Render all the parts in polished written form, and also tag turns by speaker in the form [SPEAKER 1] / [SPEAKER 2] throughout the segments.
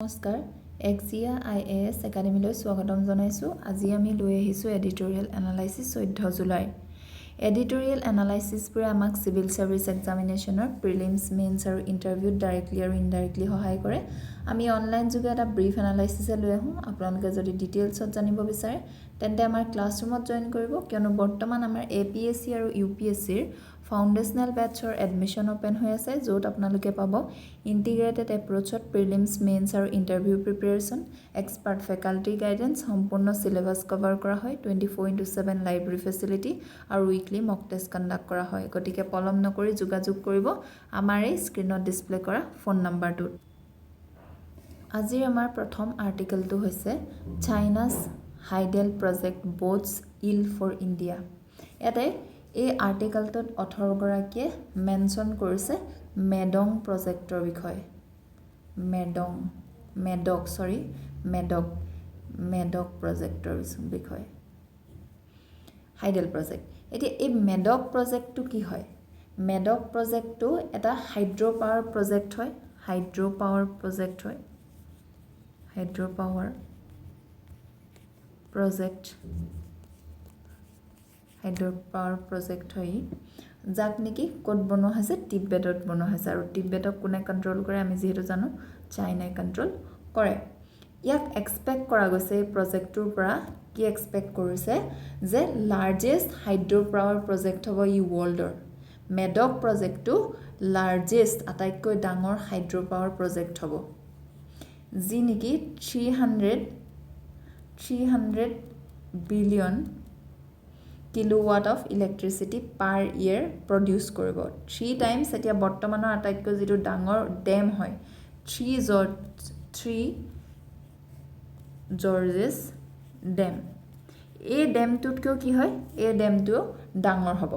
[SPEAKER 1] নমস্কাৰ AXIA IAS একাডেমীলৈ স্বাগতম জনাইছো আজি আমি লৈ আহিছো এডিটোৰিয়েল এনালাইসিস 14 জুলাই এডিটোৰিয়েল এনালাইসিস পুৰা আমাক সিভিল সাৰ্ভিস এক্সামিনেশনৰ প্ৰিলিমছ মেইনছ আৰু ইন্টাৰভিউ ডাইৰেক্টলি আৰু ইনডাইৰেক্টলি সহায় কৰে আমি অনলাইন যোগে এটা ব্ৰিফ এনালাইসিস লৈ আহো আপোনালোকে যদি ডিটেইলছত জানিব বিচাৰে তেন্তে আমাৰ ক্লাছৰুমত জয়েন কৰিব কিয়নো বৰ্তমান আমাৰ APSC আৰু UPSC ৰ ফাউন্ডেশনাল বেটছৰ এডমিশন ওপেন হৈ আছে য'ত আপোনালোকে পাব ইন্টিগ্ৰেটেড এপ্ৰোচত প্ৰিলিমছ মেইনছ আৰু interview preparation expert faculty guidance সম্পূৰ্ণ সিলেবাস কভাৰ কৰা হয় 24/7 লাইব্ৰেৰী ফেচিলিটি আৰু উইকলি মক টেষ্ট কণ্ডাক্ট কৰা হয় গতিকে পলম নকৰি যোগাযোগ কৰিব আমাৰ এই স্ক্ৰিনত ডিসপ্লে কৰা ফোন নম্বৰটোত আজিৰ আমাৰ প্ৰথম আৰ্টিকেলটো হৈছে Chinese hydel project bodes ill for India ইয়াতে এই আৰ্টিকেলটোত 18 গৰাকীয়ে মেনশন কৰিছে মেডং প্ৰজেক্টৰ বিষয়ে মেডক প্ৰজেক্টৰ বিষয়ে হাইডেল প্ৰজেক্ট এতিয়া এই মেডক প্ৰজেক্টটো কি হয় মেডক প্ৰজেক্টটো এটা হাইড্ৰো পাৱাৰ প্ৰজেক্ট হয় হাইড্ৰো পাৱাৰ প্ৰজেক্ট হয় যাক নেকি কোড বনোৱা হৈছে টিবেটত বনোৱা হৈছে আৰু টিবেটক কোনে কন্ট্ৰোল কৰে আমি যেহেতু জানো চাইনাই কন্ট্ৰোল কৰে ইয়াক এক্সপেক্ট কৰা গৈছে এই প্ৰজেক্টৰ পৰা কি এক্সপেক্ট কৰিছে যে লাৰ্জেষ্ট হাইড্ৰো পাৱাৰ প্ৰজেক্ট হ'ব ই ৱৰ্ল্ডৰ মেডক প্ৰজেক্টটো লাৰ্জেষ্ট আটাইতকৈ ডাঙৰ হাইড্ৰো পাৱাৰ প্ৰজেক্ট হ'ব যি নেকি 300 billion kilowatt of electricity per year produce কৰিব 3 টাইমছ এতিয়া বৰ্তমানৰ আটাইতকৈ যেটো ডাঙৰ ডেম হয় 3 জৰ্জেছ ডেম এই ডেমটোতকৈ কি হয় এই ডেমটো ডাঙৰ হ'ব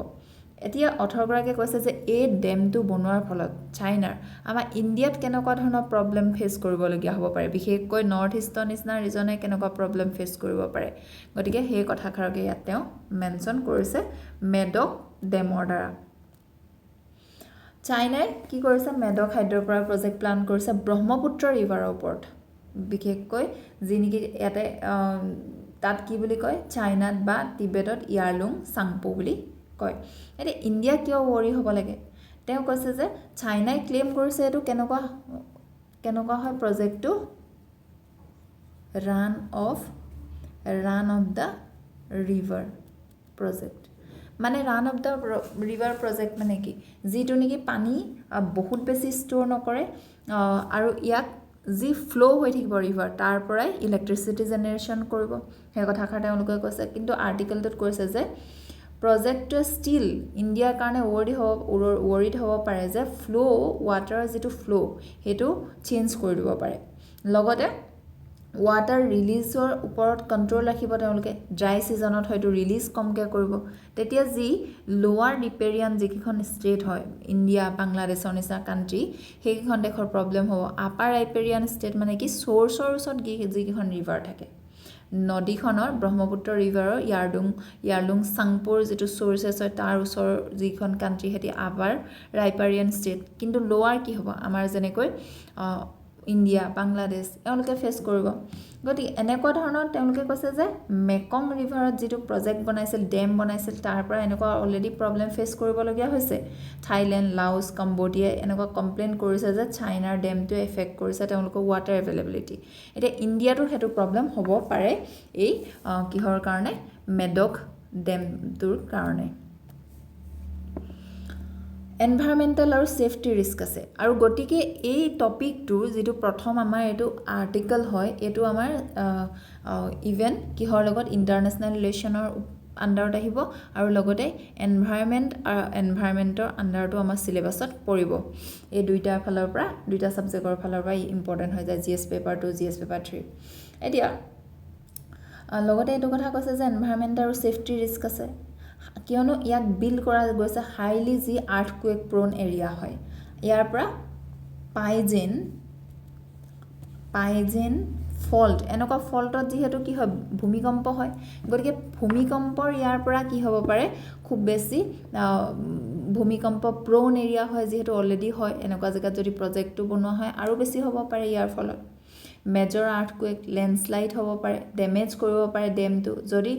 [SPEAKER 1] এতিয়া 18 গৰাকীয়ে কৈছে যে এই ডেমটো বনোৱাৰ ফলত চাইনাৰ আমাৰ ইণ্ডিয়াত কেনেকুৱা ধৰণৰ প্ৰবলেম ফেস কৰিবলগীয়া হ'ব পাৰে বিশেষকৈ নৰ্থ ইষ্টৰ নিচিনা ৰিজনে কেনেকুৱা প্ৰবলেম ফেস কৰিব পাৰে গতিকে সেই কথাষাৰকে ইয়াত তেওঁ মেনশন কৰিছে মেডক ডেমৰ দ্বাৰা চাইনাই কি কৰিছে Medog hydro power project plan কৰিছে ব্ৰহ্মপুত্ৰ ৰিভাৰৰ ওপৰত বিশেষকৈ যিনিকি ইয়াতে তাত কি বুলি কয় চাইনাত বা টিবেটত ইয়াৰলুং সাংপো বুলি কয় এতে ইণ্ডিয়া কিয় ওৰি হ'ব লাগে তেওঁ কৈছে যে চাইনাই ক্লেম কৰিছে এটো কেনেকুৱা হয় প্ৰজেক্টটো run of the river project মানে run of the river project মানে কি যিটো নেকি পানী বহুত বেছি ষ্টৰ নকৰে আৰু ইয়াক যি ফ্লো হৈ থাকিব ৰিভাৰ তাৰ পৰাই ইলেক্ট্ৰিচিটি জেনাৰেশন কৰিব সেই কথাষাৰ তেওঁলোকে কৈছে কিন্তু আৰ্টিকেলটোত কৈছে যে প্ৰজেক্ট ষ্টিল ইণ্ডিয়াৰ কাৰণে ওৱৰিড হ'ব পাৰে যে ফ্লো ৱাটাৰ যেটো ফ্লো হেতু চেঞ্জ কৰি দিব পাৰে লগতে ৱাটাৰ ৰিলিজৰ ওপৰত কন্ট্ৰোল ৰাখিব তেওঁলোকে ড্ৰাই সিজনত হয়তো ৰিলিজ কমকে কৰিব তেতিয়া যি লোৱাৰ ৰিপেৰিয়ান যিকিখন ষ্টেট হয় ইণ্ডিয়া বাংলাদেশৰ নিচিনা কান্ট্ৰি সেইখন দেশৰ প্ৰবলেম হ'ব আপাৰ ৰিপেৰিয়ান ষ্টেট মানে কি সোৰ্সৰ ওচৰত যিকিখন ৰিভাৰ থাকে নদীখনৰ ব্ৰহ্মপুত্ৰ ৰিভাৰৰ ইয়াৰলুং সাংপোৰ যেটো সোৰ্সেছ হয় তাৰ ওচৰ যিখন কান্ট্ৰি হেতি আপাৰ ৰাইপাৰিয়ান ষ্টেট কিন্তু লোৱাৰ কি হ'ব আমাৰ যেনেকৈ ইণ্ডিয়া বাংলাদেশ এওঁলোকে ফেস কৰিব গতি এনেকুৱা ধৰণৰ তেওঁলোকে কৈছে যে মেকং ৰিভাৰত যেটো প্ৰজেক্ট বনাইছিল ডেম বনাইছিল তাৰ পৰা এনেকুৱা অলৰেডি প্ৰবলেম ফেস কৰিবলগীয়া হৈছে থাইল্যান্ড লাওস কম্বোডিয়া এনেকুৱা কমপ্লেইন কৰিছে যে চাইনাৰ ডেমটো এফেক্ট কৰিছে তেওঁলোকৰ ৱাটাৰ এভেইলেবিলিটি এতিয়া ইণ্ডিয়াটো হেতু প্ৰবলেম হ'ব পাৰে এই কিহৰ কাৰণে মেডক ডেমটোৰ কাৰণে এনভাইৰনমেন্টাল আৰু সেফটি ৰিস্ক আছে আৰু গটিকে এই টপিকটোৰ যেটো প্ৰথম আমাৰ এটো আৰ্টিকেল হয় এটো আমাৰ ইভেন কিহৰ লগত ইন্টাৰনেশনাল ৰিলেশনৰ আন্ডাৰত আহিব আৰু লগতে এনভাইৰনমেন্টৰ আন্ডাৰটো আমাৰ সিলেবাসত পৰিব এই দুইটা ফালৰ পৰা দুইটা সাবজেক্টৰ ফালৰ পৰা ইম্পৰ্টেন্ট হৈ যায় জিএস পেপাৰ 2 জিএস পেপাৰ 3 এতিয়া লগতে এটো কথা কৈছে যে এনভাইৰনমেন্ট আৰু সেফটি ৰিস্ক আছে কিয়নো ইয়াক বিল্ড কৰা গৈছে হাইলি জি আৰ্থকুৱেক প্ৰোন এৰিয়া হয় ইয়াৰ পৰা পাইজেন ফল্ট এনেকুৱা ফল্টত যিহেতু কি হয় ভূমিকম্প হয় গতিকে ভূমিকম্পৰ ইয়াৰ পৰা কি হ'ব পাৰে খুব বেছি ভূমিকম্প প্ৰোন এৰিয়া হয় যেহেতু অলৰেডি হয় এনেকুৱা জায়গাত যদি প্ৰজেক্টটো বনোৱা হয় আৰু বেছি হ'ব পাৰে ইয়াৰ ফলত মেজৰ আৰ্থকুৱেক লেণ্ডশ্লাইড হ'ব পাৰে ডেমেজ কৰিব পাৰে ডেমটো যদি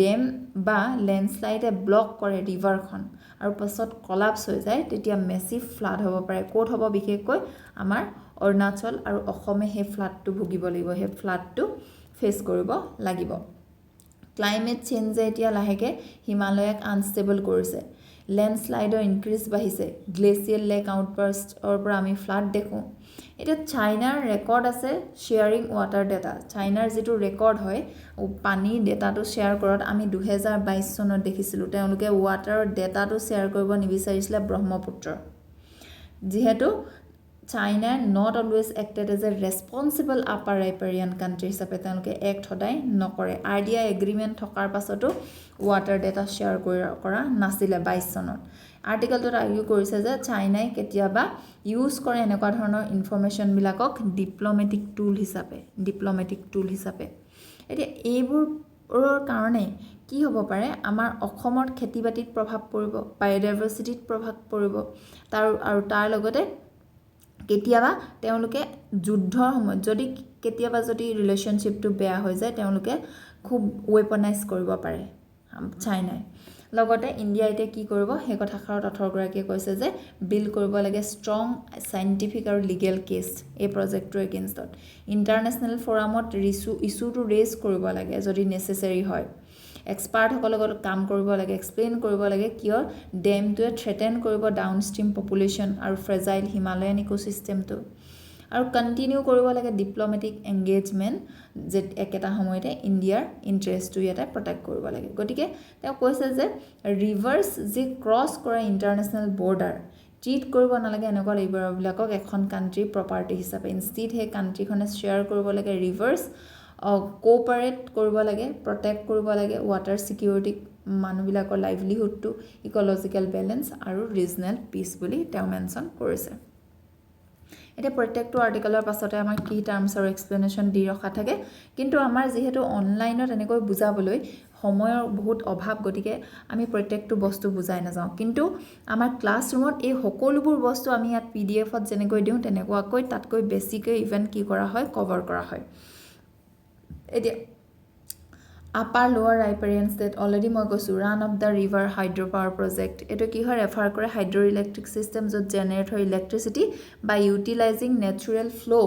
[SPEAKER 1] ডেম বা লেণ্ডশ্লাইডে ব্লক কৰে ৰিভাৰখন আৰু পাছত কলাপছ হৈ যায় তেতিয়া মেছিভ ফ্লাড হ'ব পাৰে ক'ত হ'ব বিশেষকৈ আমাৰ অৰুণাচল আৰু অসমে সেই ফ্লাডটো ভুগিব লাগিব সেই ফ্লাডটো ফেচ কৰিব লাগিব ক্লাইমেট চেঞ্জে এতিয়া লাহেকৈ হিমালয়ক আনষ্টেবল কৰিছে লেণ্ডশ্লাইডৰ ইনক্ৰিজ বাঢ়িছে গ্লেচিয়েল লেক আউটবাৰ্ষ্টৰ পৰা আমি ফ্লাড দেখোঁ এতিয়া চাইনাৰ ৰেকৰ্ড আছে শ্বেয়াৰিং ৱাটাৰ ডেটা চাইনাৰ যিটো ৰেকৰ্ড হয় পানীৰ ডেটাটো শ্বেয়াৰ কৰাত আমি 2022 চনত দেখিছিলোঁ তেওঁলোকে ৱাটাৰৰ ডেটাটো শ্বেয়াৰ কৰিব নিবিচাৰিছিলে ব্ৰহ্মপুত্ৰৰ যিহেতু China not always acted as a responsible upper riparian country হিচাপে তেওঁলোকে এক্ট সদায় নকৰে RDI এগ্ৰিমেণ্ট থকাৰ পাছতো ৱাটাৰ ডেটা শ্বেয়াৰ কৰা নাছিলে 22 চনত আৰ্টিকেলটোত আৰ্গিউ কৰিছে যে চাইনাই কেতিয়াবা ইউজ কৰে এনেকুৱা ধৰণৰ ইনফৰমেশ্যনবিলাকক ডিপ্ল'মেটিক টুল হিচাপে এতিয়া এইবোৰৰ কাৰণে কি হ'ব পাৰে আমাৰ অসমৰ খেতি বাতিত প্ৰভাৱ পৰিব বায়'ডাইভাৰ্চিটিত প্ৰভাৱ পৰিব তাৰ লগতে কেতিয়াবা তেওঁলোকে যুদ্ধৰ সময়ত কেতিয়াবা যদি ৰিলেশ্যনশ্বিপটো বেয়া হৈ যায় তেওঁলোকে খুব ৱেপনাইজ কৰিব পাৰে চাইনাই লগতে ইণ্ডিয়া এতিয়া কি কৰিব সেই কথাষাৰত অথৰগৰাকীয়ে কৈছে যে বিল কৰিব লাগে ষ্ট্ৰং চাইণ্টিফিক আৰু লিগেল কেছ এই প্ৰজেক্টটোৰ এগেইনষ্টত ইণ্টাৰনেশ্যনেল ফ'ৰামত ইছ্যুটো ৰেজ কৰিব লাগে যদি নেচেচাৰী হয় এক্সপাৰ্টসকলৰ লগত কাম কৰিব লাগে এক্সপ্লেইন কৰিব লাগে কিয় ডেমটোৱে থ্ৰেটেন কৰিব ডাউনষ্ট্ৰীম পপুলেশ্যন আৰু ফ্ৰেজাইল হিমালয়ান ইক'চিষ্টেমটো আৰু কণ্টিনিউ কৰিব লাগে ডিপ্ল'মেটিক এংগেজমেণ্ট যে একেটা সময়তে ইণ্ডিয়াৰ ইণ্টাৰেষ্টটো ইয়াতে প্ৰটেক্ট কৰিব লাগে গতিকে তেওঁ কৈছে যে ৰিভাৰ্ছ যি ক্ৰছ কৰে ইণ্টাৰনেশ্যনেল বৰ্ডাৰ ট্ৰিট কৰিব নালাগে এনেকুৱা ৰিভাৰবিলাকক এখন কাণ্ট্ৰিৰ প্ৰপাৰ্টি হিচাপে ইনষ্টিড সেই কাণ্ট্ৰিখনে শ্বেয়াৰ কৰিব লাগে ৰিভাৰ্ছ কোঅপাৰেট কৰিব লাগে প্ৰটেক্ট কৰিব লাগে ৱাটাৰ ছিকিউৰিটি মানুহবিলাকৰ লাইভলিহুডটো ইক'লজিকেল বেলেঞ্চ আৰু ৰিজনেল পিচ বুলি তেওঁ মেনশ্যন কৰিছে এতিয়া প্ৰত্যেকটো আৰ্টিকেলৰ পাছতে আমাৰ কি টাৰ্মছ আৰু এক্সপ্লেনেশ্যন দি ৰখা থাকে কিন্তু আমাৰ যিহেতু অনলাইনত এনেকৈ বুজাবলৈ সময়ৰ বহুত অভাৱ গতিকে আমি প্ৰত্যেকটো বস্তু বুজাই নাযাওঁ কিন্তু আমাৰ ক্লাছৰুমত এই সকলোবোৰ বস্তু আমি ইয়াত PDF-ত যেনেকৈ দিওঁ তেনেকুৱাকৈ তাতকৈ বেছিকৈ ইভেন কি কৰা হয় কভাৰ কৰা হয় এতিয়া আপাৰ লোৱাৰ ৰাইপাৰিয়ান ষ্টেট অলৰেডি মই কৈছোঁ run of the river hydro' power project এইটো কি হয় ৰেফাৰ কৰে হাইড্ৰ' ইলেক্ট্ৰিক চিষ্টেম য'ত জেনেৰেট হয় electricity by utilizing natural flow'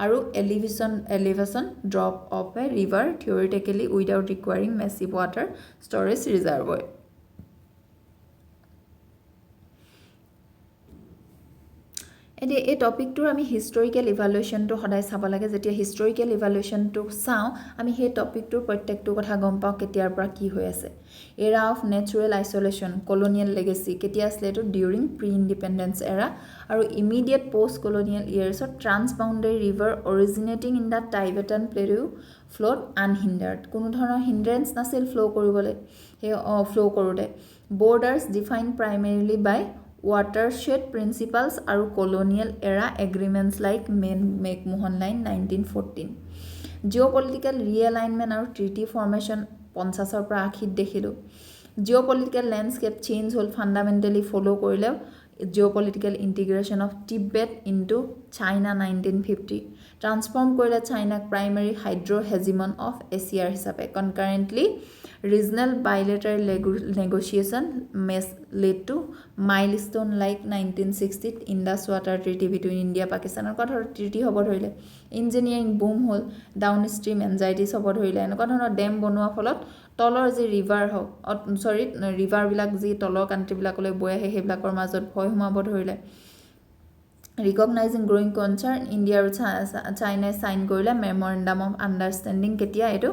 [SPEAKER 1] আৰু elevation drop of a river theoretically without requiring massive water storage reservoir এতিয়া এই টপিকটোৰ আমি হিষ্টৰিকেল ইভালুৱেশ্যনটো সদায় চাব লাগে যেতিয়া হিষ্টৰিকেল ইভালুৱেশ্যনটো চাওঁ আমি সেই টপিকটোৰ প্ৰত্যেকটো কথা গম পাওঁ কেতিয়াৰ পৰা কি হৈ আছে era of natural isolation colonial legacy কেতিয়া আছিলে এইটো ডিউৰিং প্ৰি ইণ্ডিপেণ্ডেঞ্চ এৰা আৰু ইমিডিয়েট পষ্ট কলনিয়েল ইয়েৰ্ছত transboundary river originating in the Tibetan plateau ফ্ল'ত আনহিণ্ডাৰ্ড কোনো ধৰণৰ হিণ্ড্ৰেঞ্চ নাছিল ফ্ল' কৰোঁতে borders defined primarily by watershed principles আৰু colonial era agreements like McMahon line 1914 geopolitical realignment আৰু treaty formation 50ৰ পৰা 80ত দেখিলোঁ geopolitical landscape change হ'ল fundamentally follow কৰিলে geopolitical integration of Tibet into China 1950 transform কৰিলে China primary hydro hegemon of Asia হিচাপে concurrently regional bilateral negotiation led to milestone like 1960 Indus Water Treaty between India Pakistan আৰু কথা treaty হ'ব ধৰিলে engineering broom হ'ল downstream এনজাইটিছ হ'ব ধৰিলে এনেকুৱা ধৰণৰ ডেম বনোৱা ফলত তলৰ যি ৰিভাৰ হওক ৰিভাৰবিলাক যি তলৰ কাণ্ট্ৰিবিলাকলৈ বৈ আহে সেইবিলাকৰ মাজত ভয় সোমাব ধৰিলে ৰিকগনাইজিং গ্ৰ'য়িং কনচাৰ্ণ ইণ্ডিয়া আৰু চাইনাই চাইন কৰিলে মেমৰেণ্ডাম অফ আণ্ডাৰষ্টেণ্ডিং কেতিয়া এইটো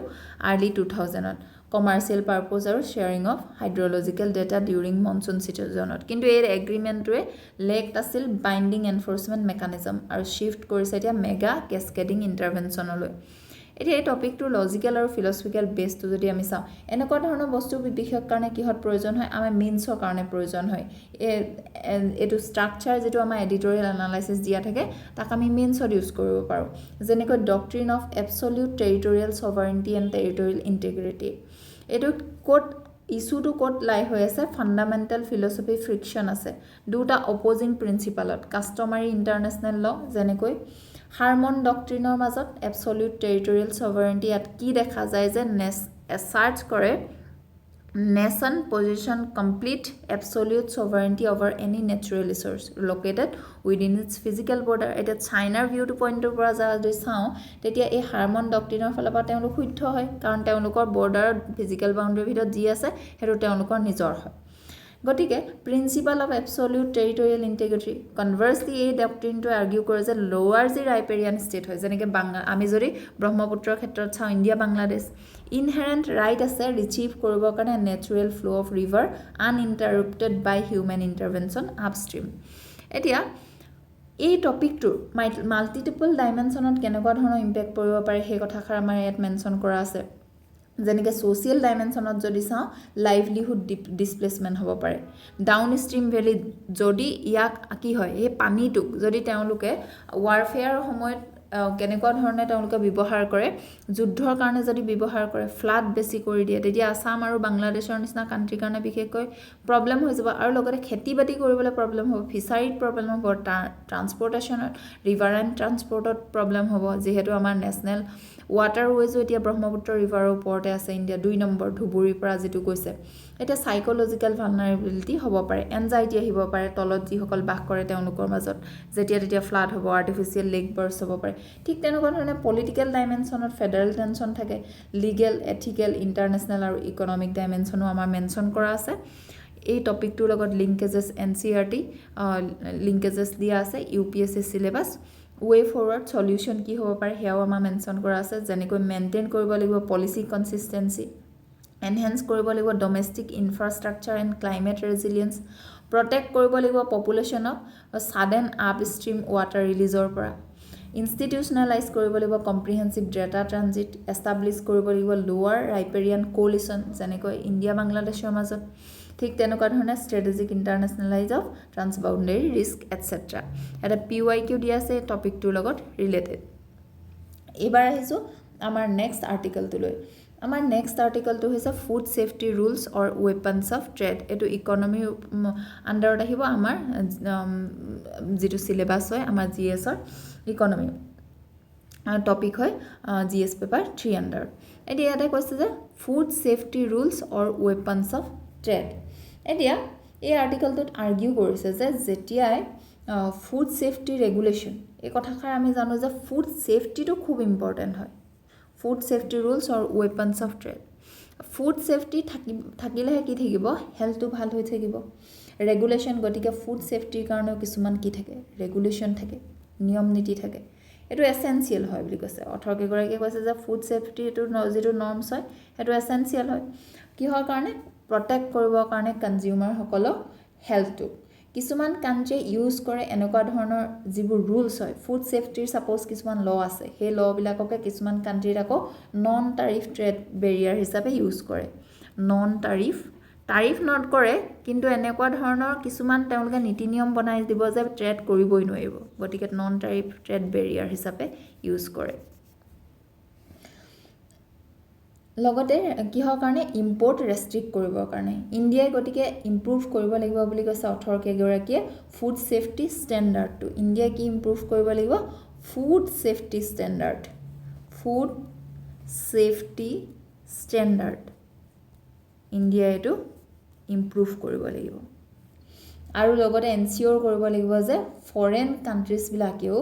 [SPEAKER 1] আৰ্লি 2000ত কমাৰ্চিয়েল পাৰ্পজ আৰু sharing of hydrological data during monsoon ছিজনত কিন্তু এই এগ্ৰিমেণ্টটোৱে লেকড আছিল বাইণ্ডিং এনফৰ্চমেণ্ট মেকানিজম আৰু শ্বিফ্ট কৰিছে এতিয়া মেগা কেছকেডিং ইণ্টাৰভেনশ্যনলৈ এতিয়া এই টপিকটোৰ লজিকেল আৰু ফিলচফিকেল বেছটো যদি আমি চাওঁ এনেকুৱা ধৰণৰ বস্তু বিশেষ কাৰণে কিহত প্ৰয়োজন হয় আমাৰ মিনছৰ কাৰণে প্ৰয়োজন হয় এইটো ষ্ট্ৰাকচাৰ যিটো আমাৰ এডিটৰিয়েল এনালাইচিছ দিয়া থাকে তাক আমি মিনছত ইউজ কৰিব পাৰোঁ যেনেকৈ doctrine of absolute territorial sovereignty and territorial integrity এইটো ইছ্যুটো ক'ত লাই হৈ আছে ফাণ্ডামেণ্টেল ফিলচফি ফ্ৰিকশ্যন আছে দুটা অপ'জিং প্ৰিন্সিপালত কাষ্টমাৰী ইণ্টাৰনেশ্যনেল ল যেনেকৈ হাৰমন ডক্ট্ৰিনৰ মাজত এবছলিউট টেৰিটৰিয়েল সভাৰেণ্টি ইয়াত কি দেখা যায় যে এছাৰ্টছ কৰে nation position complete absolute sovereignty over any natural resource located within its physical border এটা চাইনাৰ ভিউটো পইণ্টৰ পৰা যদি চাওঁ তেতিয়া এই হাৰমন ডক্ট্ৰিনৰ ফালৰ পৰা তেওঁলোক শুদ্ধ হয় কাৰণ তেওঁলোকৰ বৰ্ডাৰত ফিজিক্যাল বাউণ্ডাৰীৰ ভিতৰত যি আছে সেইটো তেওঁলোকৰ নিজৰ হয় গতিকে principal of absolute territorial integrity কনভাৰ্সলি এই ডক্ট্ৰিনটো আৰ্গিউ কৰে যে লোৱাৰ যি ৰাইপেৰিয়ান ষ্টেট হয় যেনেকৈ আমি যদি ব্ৰহ্মপুত্ৰৰ ক্ষেত্ৰত চাওঁ ইণ্ডিয়া বাংলাদেশ ইনহেৰেণ্ট ৰাইট আছে ৰিচিভ কৰিবৰ কাৰণে natural flow of river uninterrupted by human intervention upstream এতিয়া এই টপিকটোৰ মাল্টিপল ডাইমেনশ্যনত কেনেকুৱা ধৰণৰ ইম্পেক্ট পৰিব পাৰে সেই কথাষাৰ আমাৰ ইয়াত মেনশ্যন কৰা আছে যেনেকৈ ছ'চিয়েল ডাইমেনশ্যনত যদি চাওঁ লাইভলিহুড ডিছপ্লেচমেণ্ট হ'ব পাৰে ডাউন ষ্ট্ৰীম ভেলী যদি ইয়াক কি হয় এই পানীটোক যদি তেওঁলোকে ৱাৰফেয়াৰৰ সময়ত কেনেকুৱা ধৰণে তেওঁলোকে ব্যৱহাৰ কৰে যুদ্ধৰ কাৰণে যদি ব্যৱহাৰ কৰে ফ্লাড বেছি কৰি দিয়ে তেতিয়া আসাম আৰু বাংলাদেশৰ নিচিনা কাণ্ট্ৰিৰ কাৰণে বিশেষকৈ প্ৰব্লেম হৈ যাব আৰু লগতে খেতি বাতি কৰিবলৈ প্ৰব্লেম হ'ব ফিছাৰীত প্ৰব্লেম হ'ব ট্ৰান্সপৰ্টেশ্যনত ৰিভাৰ এণ্ড ট্ৰান্সপৰ্টত প্ৰব্লেম হ'ব যিহেতু আমাৰ নেশ্যনেল ৱাটাৰৱেজো এতিয়া ব্ৰহ্মপুত্ৰ ৰিভাৰৰ ওপৰতে আছে ইণ্ডিয়া 2 নম্বৰ ধুবুৰীৰ পৰা যিটো কৈছে এতিয়া সাইকোলজিক্যাল ভালনাৰেবিলিটি হ'ব পাৰে এনজাইটি আহিব পাৰে তলত যিসকল বাস কৰে তেওঁলোকৰ মাজত যেতিয়া তেতিয়া ফ্লাড হ'ব আৰ্টিফিচিয়েল লেক বাৰ্ষ্ট হ'ব পাৰে ঠিক তেনেকুৱা ধৰণে পলিটিক্যাল ডাইমেনশ্যনত ফেডাৰেল টেনশ্যন থাকে লিগেল এথিকেল ইণ্টাৰনেশ্যনেল আৰু ইকনমিক ডাইমেনশ্যনো আমাৰ মেনশ্যন কৰা আছে এই টপিকটোৰ লগত লিংকেজেছ এনচিইআৰটি লিংকেজেছ দিয়া আছে UPSC সিলেবাছ ৱে ফৰৱাৰ্ড সলিউশ্যন কি হ'ব পাৰে সেয়াও আমাৰ মেনশ্যন কৰা আছে যেনেকৈ মেইনটেইন কৰিব লাগিব পলিচি কনসিষ্টেন্সি এনহেন্স কৰিব লাগিব domestic infrastructure and climate resilience protect কৰিব লাগিব পপুলেশ্যনক সাডেন আপষ্ট্ৰীম ৱাটাৰ ৰিলিজৰ পৰা ইনষ্টিটিউচনেলাইজ কৰিব লাগিব কম্প্ৰিহেনচিভ ডেটা ট্ৰানজিট এষ্টাব্লিছ কৰিব লাগিব লোৱাৰ ৰাইপেৰিয়ান কোলিশ্যন যেনেকৈ ইণ্ডিয়া বাংলাদেশৰ মাজত ঠিক তেনেকুৱা ধৰণে ষ্ট্ৰেটেজিক ইণ্টাৰনেশ্যনেলাইজ অফ ট্ৰান্সবাউণ্ডাৰী ৰিস্ক এটচেট্ৰা এটা PYQ দিয়া আছে টপিকটোৰ লগত ৰিলেটেড এইবাৰ আহিছোঁ আমাৰ নেক্সট আৰ্টিকেলটোলৈ আমাৰ নেক্সট আৰ্টিকেলটো হৈছে food safety rules or weapons of trade এইটো ইকনমিৰ আণ্ডাৰত আহিব আমাৰ যিটো সিলেবাছ হয় আমাৰ GSৰ ইকনমি টপিক হয় GS পেপাৰ 3 আণ্ডাৰত এতিয়া ইয়াতে কৈছে যে food safety rules or weapons of trade এতিয়া এই আৰ্টিকেলটোত আৰ্গিউ কৰিছে যে যেতিয়াই ফুড সেফটি ৰেগুলেশ্যন এই কথাষাৰ আমি জানো যে ফুড সেফটিটো খুব ইম্পৰ্টেণ্ট হয় food safety rules or weapons of trade food safety থাকিলেহে কি থাকিব হেল্থটো ভাল হৈ থাকিব ৰেগুলেশ্যন গতিকে ফুড সেফটিৰ কাৰণেও কিছুমান কি থাকে ৰেগুলেশ্যন থাকে নিয়ম নীতি থাকে এটো এসেনশিয়াল হয় বুলি কৈছে অথৰকেগৰাকীয়ে কৈছে যে ফুড সেফটিটো যিটো নৰ্মছ হয় এটো এসেনশিয়াল হয় কিহৰ কাৰণে প্ৰটেক্ট কৰিবৰ কাৰণে কনজিউমাৰ সকলক হেল্থটো কিছুমান কান্ট্ৰি ইউজ কৰে এনেকুৱা ধৰণৰ যিবোৰ ৰুলছ হয় ফুড সেফটিৰ সাপোজ কিছুমান ল আছে সেই ল বিলাককে কিছুমান কান্ট্ৰিত আকৌ নন টাৰিফ ট্ৰেড বেৰিয়াৰ হিচাপে ইউজ কৰে নন টাৰিফ নট কৰে কিন্তু এনেকুৱা ধৰণৰ কিছুমান তেওঁলোকে নীতি নিয়ম বনাই দিব যে ট্ৰেড কৰিবই নোৱাৰিব গতিকে নন টাৰিফ ট্ৰেড বেৰিয়াৰ হিচাপে ইউজ কৰে লগতে কিহৰ কাৰণে ইম্পৰ্ট ৰেষ্ট্ৰিক্ট কৰিবৰ কাৰণে ইণ্ডিয়াই গতিকে ইম্প্ৰুভ কৰিব লাগিব বুলি কৈছে অথৰকেগৰাকীয়ে ফুড সেফটি ষ্টেণ্ডাৰ্ডটো ইণ্ডিয়াই কি ইম্প্ৰুভ কৰিব লাগিব ফুড সেফটি ষ্টেণ্ডাৰ্ড ইণ্ডিয়াই এইটো ইম্প্ৰুভ কৰিব লাগিব আৰু লগতে এনচিঅৰ কৰিব লাগিব যে ফৰেন কাণ্ট্ৰিজবিলাকেও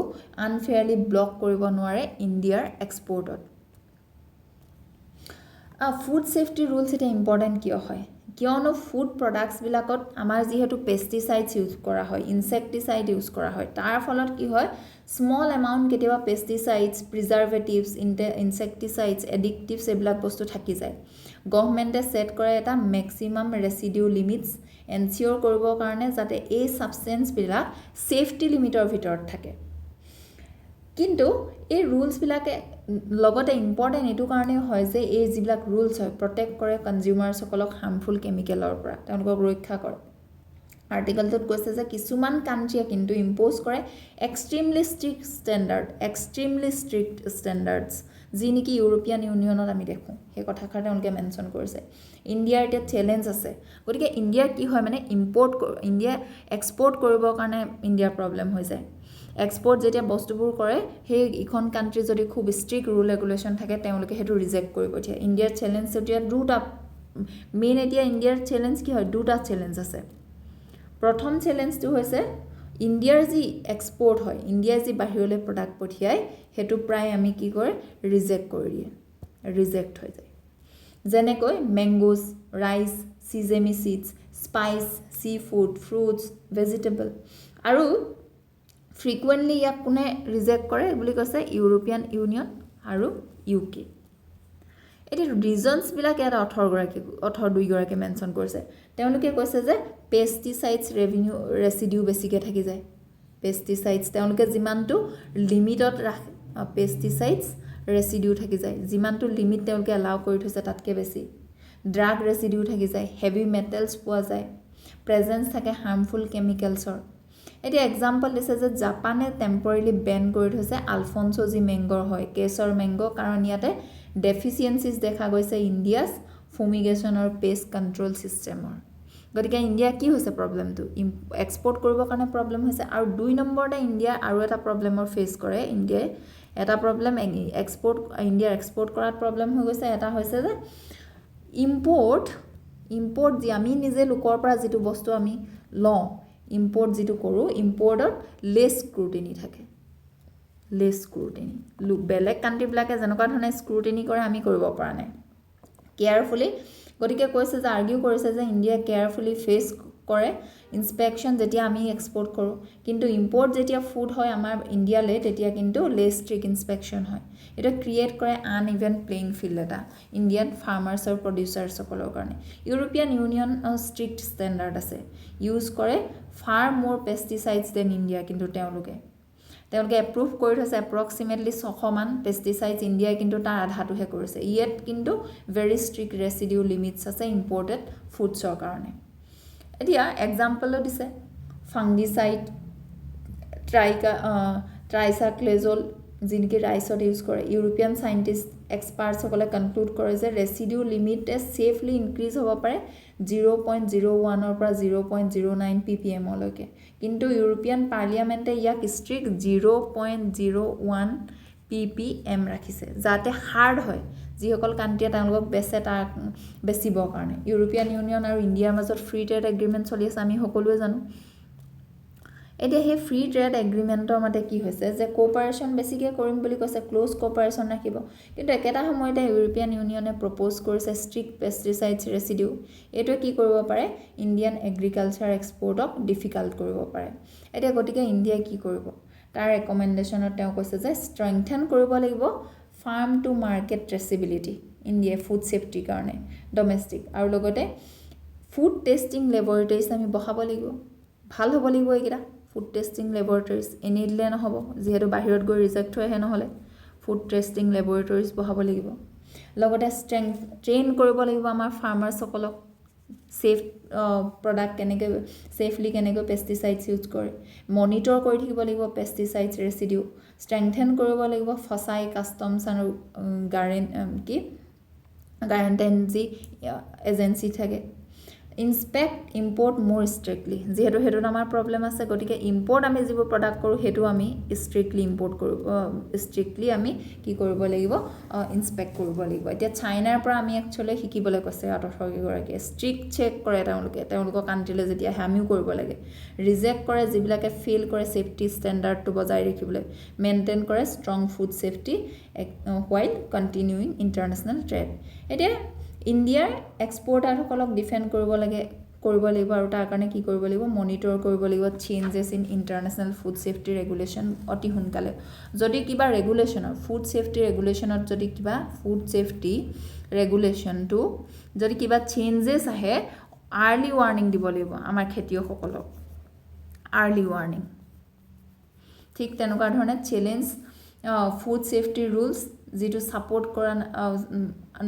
[SPEAKER 1] আনফেয়াৰলি ব্লক কৰিব নোৱাৰে ইণ্ডিয়াৰ এক্সপৰ্টত ফুড সেফটি ৰুলছ এটা ইম্পৰ্টেণ্ট কিয় হয় কিয়নো ফুড প্ৰডাক্টছবিলাকত আমাৰ যিহেতু পেষ্টিচাইডছ ইউজ কৰা হয় ইনসেক্টিচাইড ইউজ কৰা হয় তাৰ ফলত কি হয় স্মল এমাউণ্ট কেতিয়াবা পেষ্টিচাইডছ প্ৰিজাৰ্ভেটিভছ ইনসেক্টিচাইডছ এডিক্টিভছ এইবিলাক বস্তু থাকি যায় গভৰ্ণমেণ্টে ছেট কৰে এটা মেক্সিমাম ৰেচিডিউ লিমিটছ এনচিঅৰ কৰিবৰ কাৰণে যাতে এই ছাবষ্টেন্সবিলাক সেফটি লিমিটৰ ভিতৰত থাকে কিন্তু এই ৰুলছবিলাকে লগতে ইম্পৰ্টেণ্ট এইটো কাৰণেও হয় যে এই যিবিলাক ৰুলছ হয় প্ৰটেক্ট কৰে কনজিউমাৰসকলক হাৰ্মফুল কেমিকেলৰ পৰা তেওঁলোকক ৰক্ষা কৰে আৰ্টিকেলটোত কৈছে যে কিছুমান কাণ্ট্ৰিয়ে কিন্তু ইম্প'জ কৰে এক্সট্ৰিমলি ষ্ট্ৰিক্ট ষ্টেণ্ডাৰ্ডছ যি নেকি ইউৰোপিয়ান ইউনিয়নত আমি দেখোঁ সেই কথাষাৰ তেওঁলোকে মেনশ্যন কৰিছে ইণ্ডিয়াৰ এতিয়া চেলেঞ্জ আছে গতিকে ইণ্ডিয়াৰ কি হয় মানে ইণ্ডিয়া এক্সপৰ্ট কৰিবৰ কাৰণে ইণ্ডিয়াৰ প্ৰব্লেম হৈ যায় এক্সপোৰ্ট যেতিয়া বস্তুবোৰ কৰে সেই ইখন কান্ট্ৰি যদি খুব ষ্ট্ৰিক্ট ৰুল ৰেগুলেশ্যন থাকে তেওঁলোকে সেইটো ৰিজেক্ট কৰি পঠিয়ায় ইণ্ডিয়াৰ চেলেঞ্জ এতিয়া দুটা মেইন এতিয়া ইণ্ডিয়াৰ চেলেঞ্জ কি হয় দুটা চেলেঞ্জ আছে প্ৰথম চেলেঞ্জটো হৈছে ইণ্ডিয়াৰ যি এক্সপোৰ্ট হয় ইণ্ডিয়াৰ যি বাহিৰলৈ প্ৰডাক্ট পঠিয়ায় সেইটো প্ৰায় আমি কি কৰে ৰিজেক্ট কৰি দিয়ে ৰিজেক্ট হৈ যায় যেনেকৈ mangoes rice sesame seeds spice seafood fruits vegetable আৰু ফ্ৰিকুৱেণ্টলি ইয়াক কোনে ৰিজেক্ট কৰে বুলি কৈছে ইউৰোপিয়ান ইউনিয়ন আৰু UK এতিয়া ৰিজনছবিলাক ইয়াত 2গৰাকী মেনশ্যন কৰিছে তেওঁলোকে কৈছে যে পেষ্টিচাইডছ ৰেচিডিউ বেছিকৈ থাকি যায় পেষ্টিচাইডছ তেওঁলোকে যিমানটো লিমিটত ৰাখে পেষ্টিচাইডছ ৰেচিডিউ থাকি যায় যিমানটো লিমিট তেওঁলোকে এলাউ কৰি থৈছে তাতকৈ বেছি ড্ৰাগ ৰেচিডিউ থাকি যায় হেভি মেটেলছ পোৱা যায় প্ৰেজেঞ্চ থাকে হাৰ্মফুল কেমিকেলছৰ এতিয়া এক্সাম্পল দিছে যে জাপানে টেম্পৰেলি বেন কৰি থৈছে আলফনছো যি মেংগৰ হয় কেছৰ মেংগো কাৰণ ইয়াতে ডেফিচিয়েঞ্চিজ দেখা গৈছে ইণ্ডিয়াছ ফুমিগেশ্যনৰ পেষ্ট কণ্ট্ৰল ছিষ্টেমৰ গতিকে ইণ্ডিয়া কি হৈছে প্ৰব্লেমটো এক্সপোৰ্ট কৰিবৰ কাৰণে প্ৰব্লেম হৈছে আৰু 2 নম্বৰতে ইণ্ডিয়া আৰু এটা প্ৰব্লেমৰ ফেচ কৰে ইণ্ডিয়াই এটা প্ৰব্লেম ইণ্ডিয়াৰ এক্সপোৰ্ট কৰাত প্ৰব্লেম হৈ গৈছে এটা হৈছে যে ইম্পৰ্ট যি আমি নিজে লোকৰ পৰা যিটো বস্তু আমি লওঁ ইম্পৰ্ট যিটো কৰোঁ ইম্পৰ্টত লেছ স্ক্ৰুটিনি থাকে লেছ স্ক্ৰুটিনি বেলেগ কাণ্ট্ৰিবিলাকে যেনেকুৱা ধৰণে স্ক্ৰুটিনি কৰে আমি কৰিব পৰা নাই কেয়াৰফুলি গতিকে কৈছে যে আৰ্গিউ কৰিছে যে ইণ্ডিয়া কেয়াৰফুলি ফেচ কৰে ইনস্পেকশ্যন যেতিয়া আমি এক্সপোৰ্ট কৰোঁ কিন্তু ইম্পৰ্ট যেতিয়া ফুড হয় আমাৰ ইণ্ডিয়ালৈ তেতিয়া কিন্তু লেছ ষ্ট্ৰিক্ট ইনস্পেকশ্যন হয় এটা ক্ৰিয়েট কৰে আনইভেন প্লেইং ফিল্ড এটা ইণ্ডিয়ান ফাৰ্মাৰ্ছ আৰু প্ৰডিউচাৰ্ছসকলৰ কাৰণে ইউৰোপিয়ান ইউনিয়ন ষ্ট্ৰিক্ট ষ্টেণ্ডাৰ্ড আছে ইউজ কৰে ফাৰ মোৰ পেষ্টিচাইডছ দেন ইণ্ডিয়া কিন্তু তেওঁলোকে এপ্ৰুভ কৰি থৈছে এপ্ৰক্সিমেটলি 600 মান পেষ্টিচাইডছ ইণ্ডিয়াই কিন্তু তাৰ আধাটোহে কৰিছে ইয়াত কিন্তু ভেৰি ষ্ট্ৰিক্ট ৰেচিডিউ লিমিটছ আছে ইম্পৰ্টেড ফুডছৰ কাৰণে এতিয়া এক্সাম্পলো দিছে ফাংগিচাইড ট্ৰাইচাক্লেজল যি নেকি ৰাইচত ইউজ কৰে ইউৰোপিয়ান চাইণ্টিষ্ট এক্সপাৰ্টছসকলে কনক্লুড কৰে যে ৰেচিডিউ লিমিটে ছেফলি ইনক্ৰিজ হ'ব পাৰে 0.01 পৰা 0.09 ppmলৈকে কিন্তু ইউৰোপিয়ান পাৰ্লিয়ামেণ্টে ইয়াক ষ্ট্ৰিক্ট 0.01 ppm ৰাখিছে যাতে হাৰ্ড হয় যিসকল কাণ্ট্ৰিয়ে তেওঁলোকক বেচে তাক বেচিবৰ কাৰণে ইউৰোপিয়ান ইউনিয়ন আৰু ইণ্ডিয়াৰ মাজত ফ্ৰী ট্ৰেড এগ্ৰিমেণ্ট চলি আছে আমি সকলোৱে জানো এতিয়া সেই ফ্ৰী ট্ৰেড এগ্ৰিমেণ্টৰ মতে কি হৈছে যে কোঅপাৰেশ্যন বেছিকৈ কৰিম বুলি কৈছে ক্ল'জ কোঅপাৰেশ্যন ৰাখিব কিন্তু একেটা সময়তে ইউৰোপিয়ান ইউনিয়নে প্ৰপ'জ কৰিছে ষ্ট্ৰিক্ট পেষ্টিচাইডছ ৰেচিডিউ এইটোৱে কি কৰিব পাৰে ইণ্ডিয়ান এগ্ৰিকালচাৰ এক্সপৰ্টক ডিফিকাল্ট কৰিব পাৰে এতিয়া গতিকে ইণ্ডিয়াই কি কৰিব তাৰ ৰেকমেণ্ডেশ্যনত তেওঁ কৈছে যে ষ্ট্ৰেংথেন কৰিব লাগিব ফাৰ্ম টু মাৰ্কেট ট্ৰেচিবিলিটি ইণ্ডিয়াই ফুড ছেফটিৰ কাৰণে ডমেষ্টিক আৰু লগতে ফুড টেষ্টিং লেবৰেটৰিজ আমি বহাব লাগিব ভাল হ'ব লাগিব এইকেইটা ফুড টেষ্টিং লেবৰেটৰিজ এনেই দিলে নহ'ব যিহেতু বাহিৰত গৈ ৰিজেক্ট হৈ আহে নহ'লে ফুড টেষ্টিং লেবৰেটৰিজ বহাব লাগিব লগতে ট্ৰেইন কৰিব লাগিব আমাৰ ফাৰ্মাৰ্ছসকলক ছেফ প্ৰডাক্ট কেনেকৈ ছেফলি কেনেকৈ পেষ্টিচাইডছ ইউজ কৰে মনিটৰ কৰি থাকিব লাগিব পেষ্টিচাইডছ ৰেচিডিউ ষ্ট্ৰেংথেন কৰিব লাগিব ফচাই কাষ্টমছ আৰু গাৰেণ্টাইন যি এজেঞ্চি থাকে ইনস্পেক্ট ইম্পৰ্ট মোৰ ষ্ট্ৰিক্টলি যিহেতু সেইটোত আমাৰ প্ৰব্লেম আছে গতিকে ইম্পৰ্ট আমি যিবোৰ প্ৰডাক্ট কৰোঁ সেইটো আমি ষ্ট্ৰিক্টলি আমি কি কৰিব লাগিব ইনস্পেক্ট কৰিব লাগিব এতিয়া চাইনাৰ পৰা আমি একচুৱেলি শিকিবলৈ কৈছে আঠগৰাকীয়ে ষ্ট্ৰিক্ট চেক কৰে তেওঁলোকৰ কাণ্ট্ৰিলৈ যেতিয়া আমিও কৰিব লাগে ৰিজেক্ট কৰে যিবিলাকে ফেইল কৰে ছেফটি ষ্টেণ্ডাৰ্ডটো বজাই ৰাখিবলৈ মেইনটেইন কৰে strong food safety while continuing international trade এতিয়া ইণ্ডিয়াৰ এক্সপৰ্টাৰসকলক ডিফেণ্ড কৰিব লাগিব আৰু তাৰ কাৰণে কি কৰিব লাগিব মনিটৰ কৰিব লাগিব changes in international food safety regulation অতি সোনকালে যদি কিবা ৰেগুলেশ্যনৰ ফুড ছেফটি ৰেগুলেশ্যনত যদি কিবা ফুড ছেফটি ৰেগুলেশ্যনটো যদি কিবা চেঞ্জেছ আহে আৰ্লি ৱাৰ্ণিং দিব লাগিব আমাৰ খেতিয়কসকলক আৰ্লি ৱাৰ্ণিং ঠিক তেনেকুৱা ধৰণে চেলেঞ্জ ফুড ছেফটি ৰুলছ যিটো ছাপোৰ্ট কৰা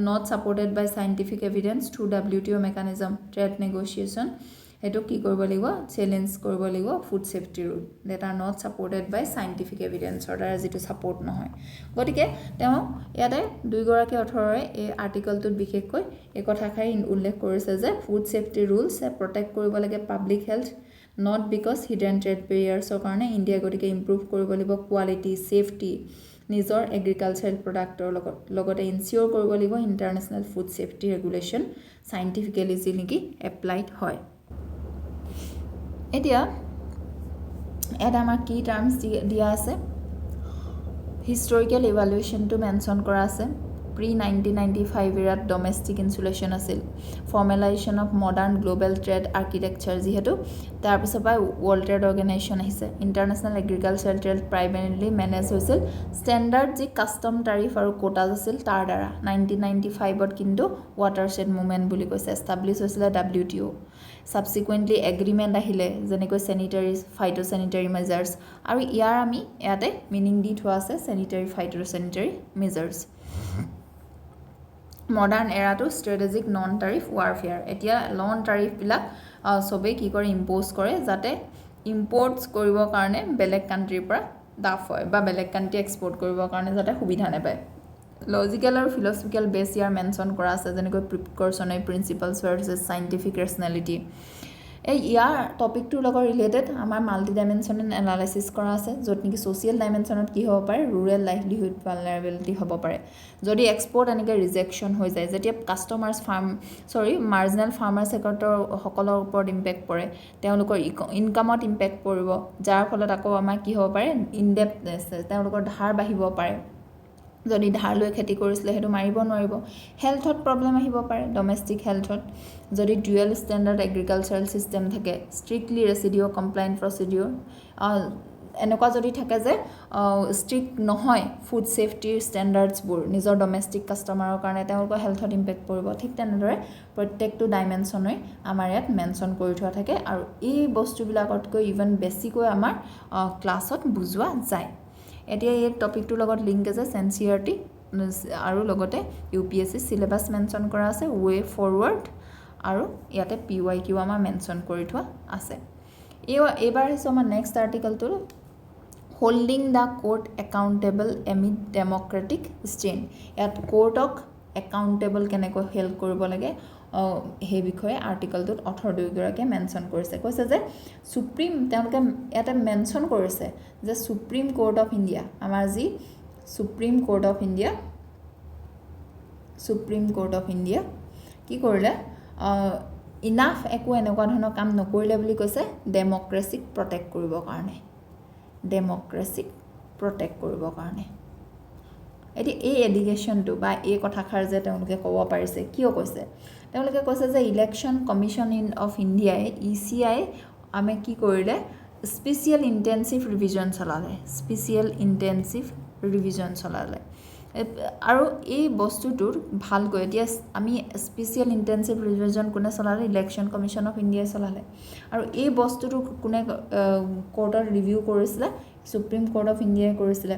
[SPEAKER 1] not supported by scientific evidence through WTO mechanism trade negotiation সেইটো কি কৰিব লাগিব চেলেঞ্জ কৰিব লাগিব food safety rule that are not supported by scientific এভিডেন্সৰ দ্বাৰা যিটো ছাপোৰ্ট নহয় গতিকে তেওঁ ইয়াতে 2গৰাকী অথৰৰে এই আৰ্টিকলটোত বিশেষকৈ এই কথাষাৰি উল্লেখ কৰিছে যে ফুড ছেফটি ৰুলছে প্ৰটেক্ট কৰিব লাগে public health not because hidden trade বেৰিয়াৰ্ছৰ কাৰণে ইণ্ডিয়াই গতিকে ইম্প্ৰুভ কৰিব লাগিব কোৱালিটি ছেফটি নিজৰ এগ্ৰিকালচাৰেল প্ৰডাক্টৰ লগতে ইনচিয়ৰ কৰিব লাগিব international food safety regulation scientifically যি নেকি এপ্লাইড হয় এতিয়া এটা আমাৰ কি টাৰ্মছ দিয়া আছে হিষ্টৰিকেল ইভালুৱেশ্যনটো মেনশ্যন কৰা আছে প্ৰি 1995 এৰাত ডমেষ্টিক ইনচুলেশ্যন আছিল formalisation of modern global trade architecture যিহেতু তাৰপিছৰ পৰা ৱৰ্ল্ড ট্ৰেড অৰ্গেনাইজেশ্যন আহিছে international agricultural trade primarily manage হৈছিল ষ্টেণ্ডাৰ্ড যি কাষ্টম টাৰিফ আৰু কোটাজ আছিল তাৰ দ্বাৰা 1995ত কিন্তু ৱাটাৰশ্বেড মুভমেণ্ট বুলি কৈছে এষ্টাব্লিছ হৈছিলে WTO সাবসিকুৱেণ্টলি এগ্ৰিমেণ্ট আহিলে যেনেকৈ চেনিটাৰী ফাইটোচেনিটাৰী মেজাৰ্ছ আৰু ইয়াৰ আমি ইয়াতে মিনিং দি থোৱা আছে চেনিটাৰী ফাইটোচেনিটাৰী মেজাৰ্ছ মডাৰ্ণ এৰাটো ষ্ট্ৰেটেজিক নন টাৰিফ ৱাৰফেয়াৰ এতিয়া নন টাৰিফবিলাক সবেই কি কৰে ইম্প'জ কৰে যাতে ইম্পৰ্টছ কৰিবৰ কাৰণে বেলেগ কাণ্ট্ৰিৰ পৰা ডাফ হয় বা বেলেগ কাণ্ট্ৰি এক্সপৰ্ট কৰিবৰ কাৰণে যাতে সুবিধা নাপায় লজিকেল আৰু ফিলচফিকেল বেছ ইয়াৰ মেনশ্যন কৰা আছে যেনেকৈ প্ৰিকৰ্চনাৰী প্ৰিন্সিপালছ ভাৰ্চেছ চাইণ্টিফিক ৰেচনেলিটি এই ইয়াৰ টপিকটোৰ লগত ৰিলেটেড আমাৰ মাল্টি ডাইমেনশ্যনেল এনালাইচিছ কৰা আছে য'ত নেকি ছ'চিয়েল ডাইমেনশ্যনত কি হ'ব পাৰে ৰুৰেল লাইভলিহুড ভালনাৰেবিলিটি হ'ব পাৰে যদি এক্সপৰ্ট এনেকৈ ৰিজেকশ্যন হৈ যায় যেতিয়া কাষ্টমাৰ্ছ মাৰ্জিনেল ফাৰ্মাৰ সকলৰ ওপৰত ইম্পেক্ট পৰে তেওঁলোকৰ ইনকামত ইম্পেক্ট পৰিব যাৰ ফলত আকৌ আমাৰ কি হ'ব পাৰে ইনডেপনেছ তেওঁলোকৰ ধাৰ বাঢ়িব পাৰে যদি ধাৰ লৈ খেতি কৰিছিলে সেইটো মাৰিব নোৱাৰিব হেল্থত প্ৰব্লেম আহিব পাৰে ডমেষ্টিক হেল্থত যদি ডুৱেল ষ্টেণ্ডাৰ্ড এগ্ৰিকালচাৰেল ছিষ্টেম থাকে ষ্ট্ৰিক্টলি ৰেচিডিঅ' কমপ্লাইণ্ট প্ৰচিডিঅ'ৰ এনেকুৱা যদি থাকে যে ষ্ট্ৰিক্ট নহয় ফুড ছেফটিৰ ষ্টেণ্ডাৰ্ডছবোৰ নিজৰ ডমেষ্টিক কাষ্টমাৰৰ কাৰণে তেওঁলোকৰ হেল্থত ইম্পেক্ট পৰিব ঠিক তেনেদৰে প্ৰত্যেকটো ডাইমেনশ্যনেই আমাৰ ইয়াত মেনশ্যন কৰি থোৱা থাকে আৰু এই বস্তুবিলাকতকৈ ইভেন বেছিকৈ আমাৰ ক্লাছত বুজোৱা যায় এতিয়া এই টপিকটোৰ লগত লিংক আছে চেনচিয়াৰিটি আৰু লগতে UPSC চিলেবাছ মেনশ্যন কৰা আছে ৱে ফৰৱাৰ্ড আৰু ইয়াতে PYQ আমাৰ মেনশ্যন কৰি থোৱা আছে এইবাৰ হৈছে আমাৰ নেক্সট আৰ্টিকলটো holding the court accountable amid democratic strain ইয়াত কোৰ্টক একাউণ্টেবল কেনেকৈ হেল্প কৰিব লাগে সেই বিষয়ে আৰ্টিকলটোত অথৰ দুয়োগৰাকীয়ে মেনশ্যন কৰিছে কৈছে যে সুপ্ৰিম তেওঁলোকে ইয়াতে মেনশ্যন কৰিছে যে সুপ্ৰিম কোৰ্ট অফ ইণ্ডিয়া আমাৰ যি সুপ্ৰিম কোৰ্ট অফ ইণ্ডিয়া কি কৰিলে ইনাফ একো এনেকুৱা ধৰণৰ কাম নকৰিলে বুলি কৈছে ডেমক্ৰেচিক প্ৰটেক্ট কৰিবৰ কাৰণে এতিয়া এই এডিকেশ্যনটো বা এই কথাষাৰ যে তেওঁলোকে ক'ব পাৰিছে কিয় কৈছে তেওঁলোকে কৈছে যে ইলেকশ্যন কমিশ্যন অফ ইণ্ডিয়াই ECI আমি কি কৰিলে স্পেচিয়েল ইণ্টেনচিভ ৰিভিজন চলালে আৰু এই বস্তুটোৰ ভালকৈ এতিয়া আমি স্পেচিয়েল ইণ্টেনচিভ ৰিভিজন কোনে চলালে ইলেকশ্যন কমিশ্যন অফ ইণ্ডিয়াই চলালে আৰু এই বস্তুটো কোনে কোৰ্টত ৰিভিউ কৰিছিলে সুপ্ৰিম কোৰ্ট অফ ইণ্ডিয়াই কৰিছিলে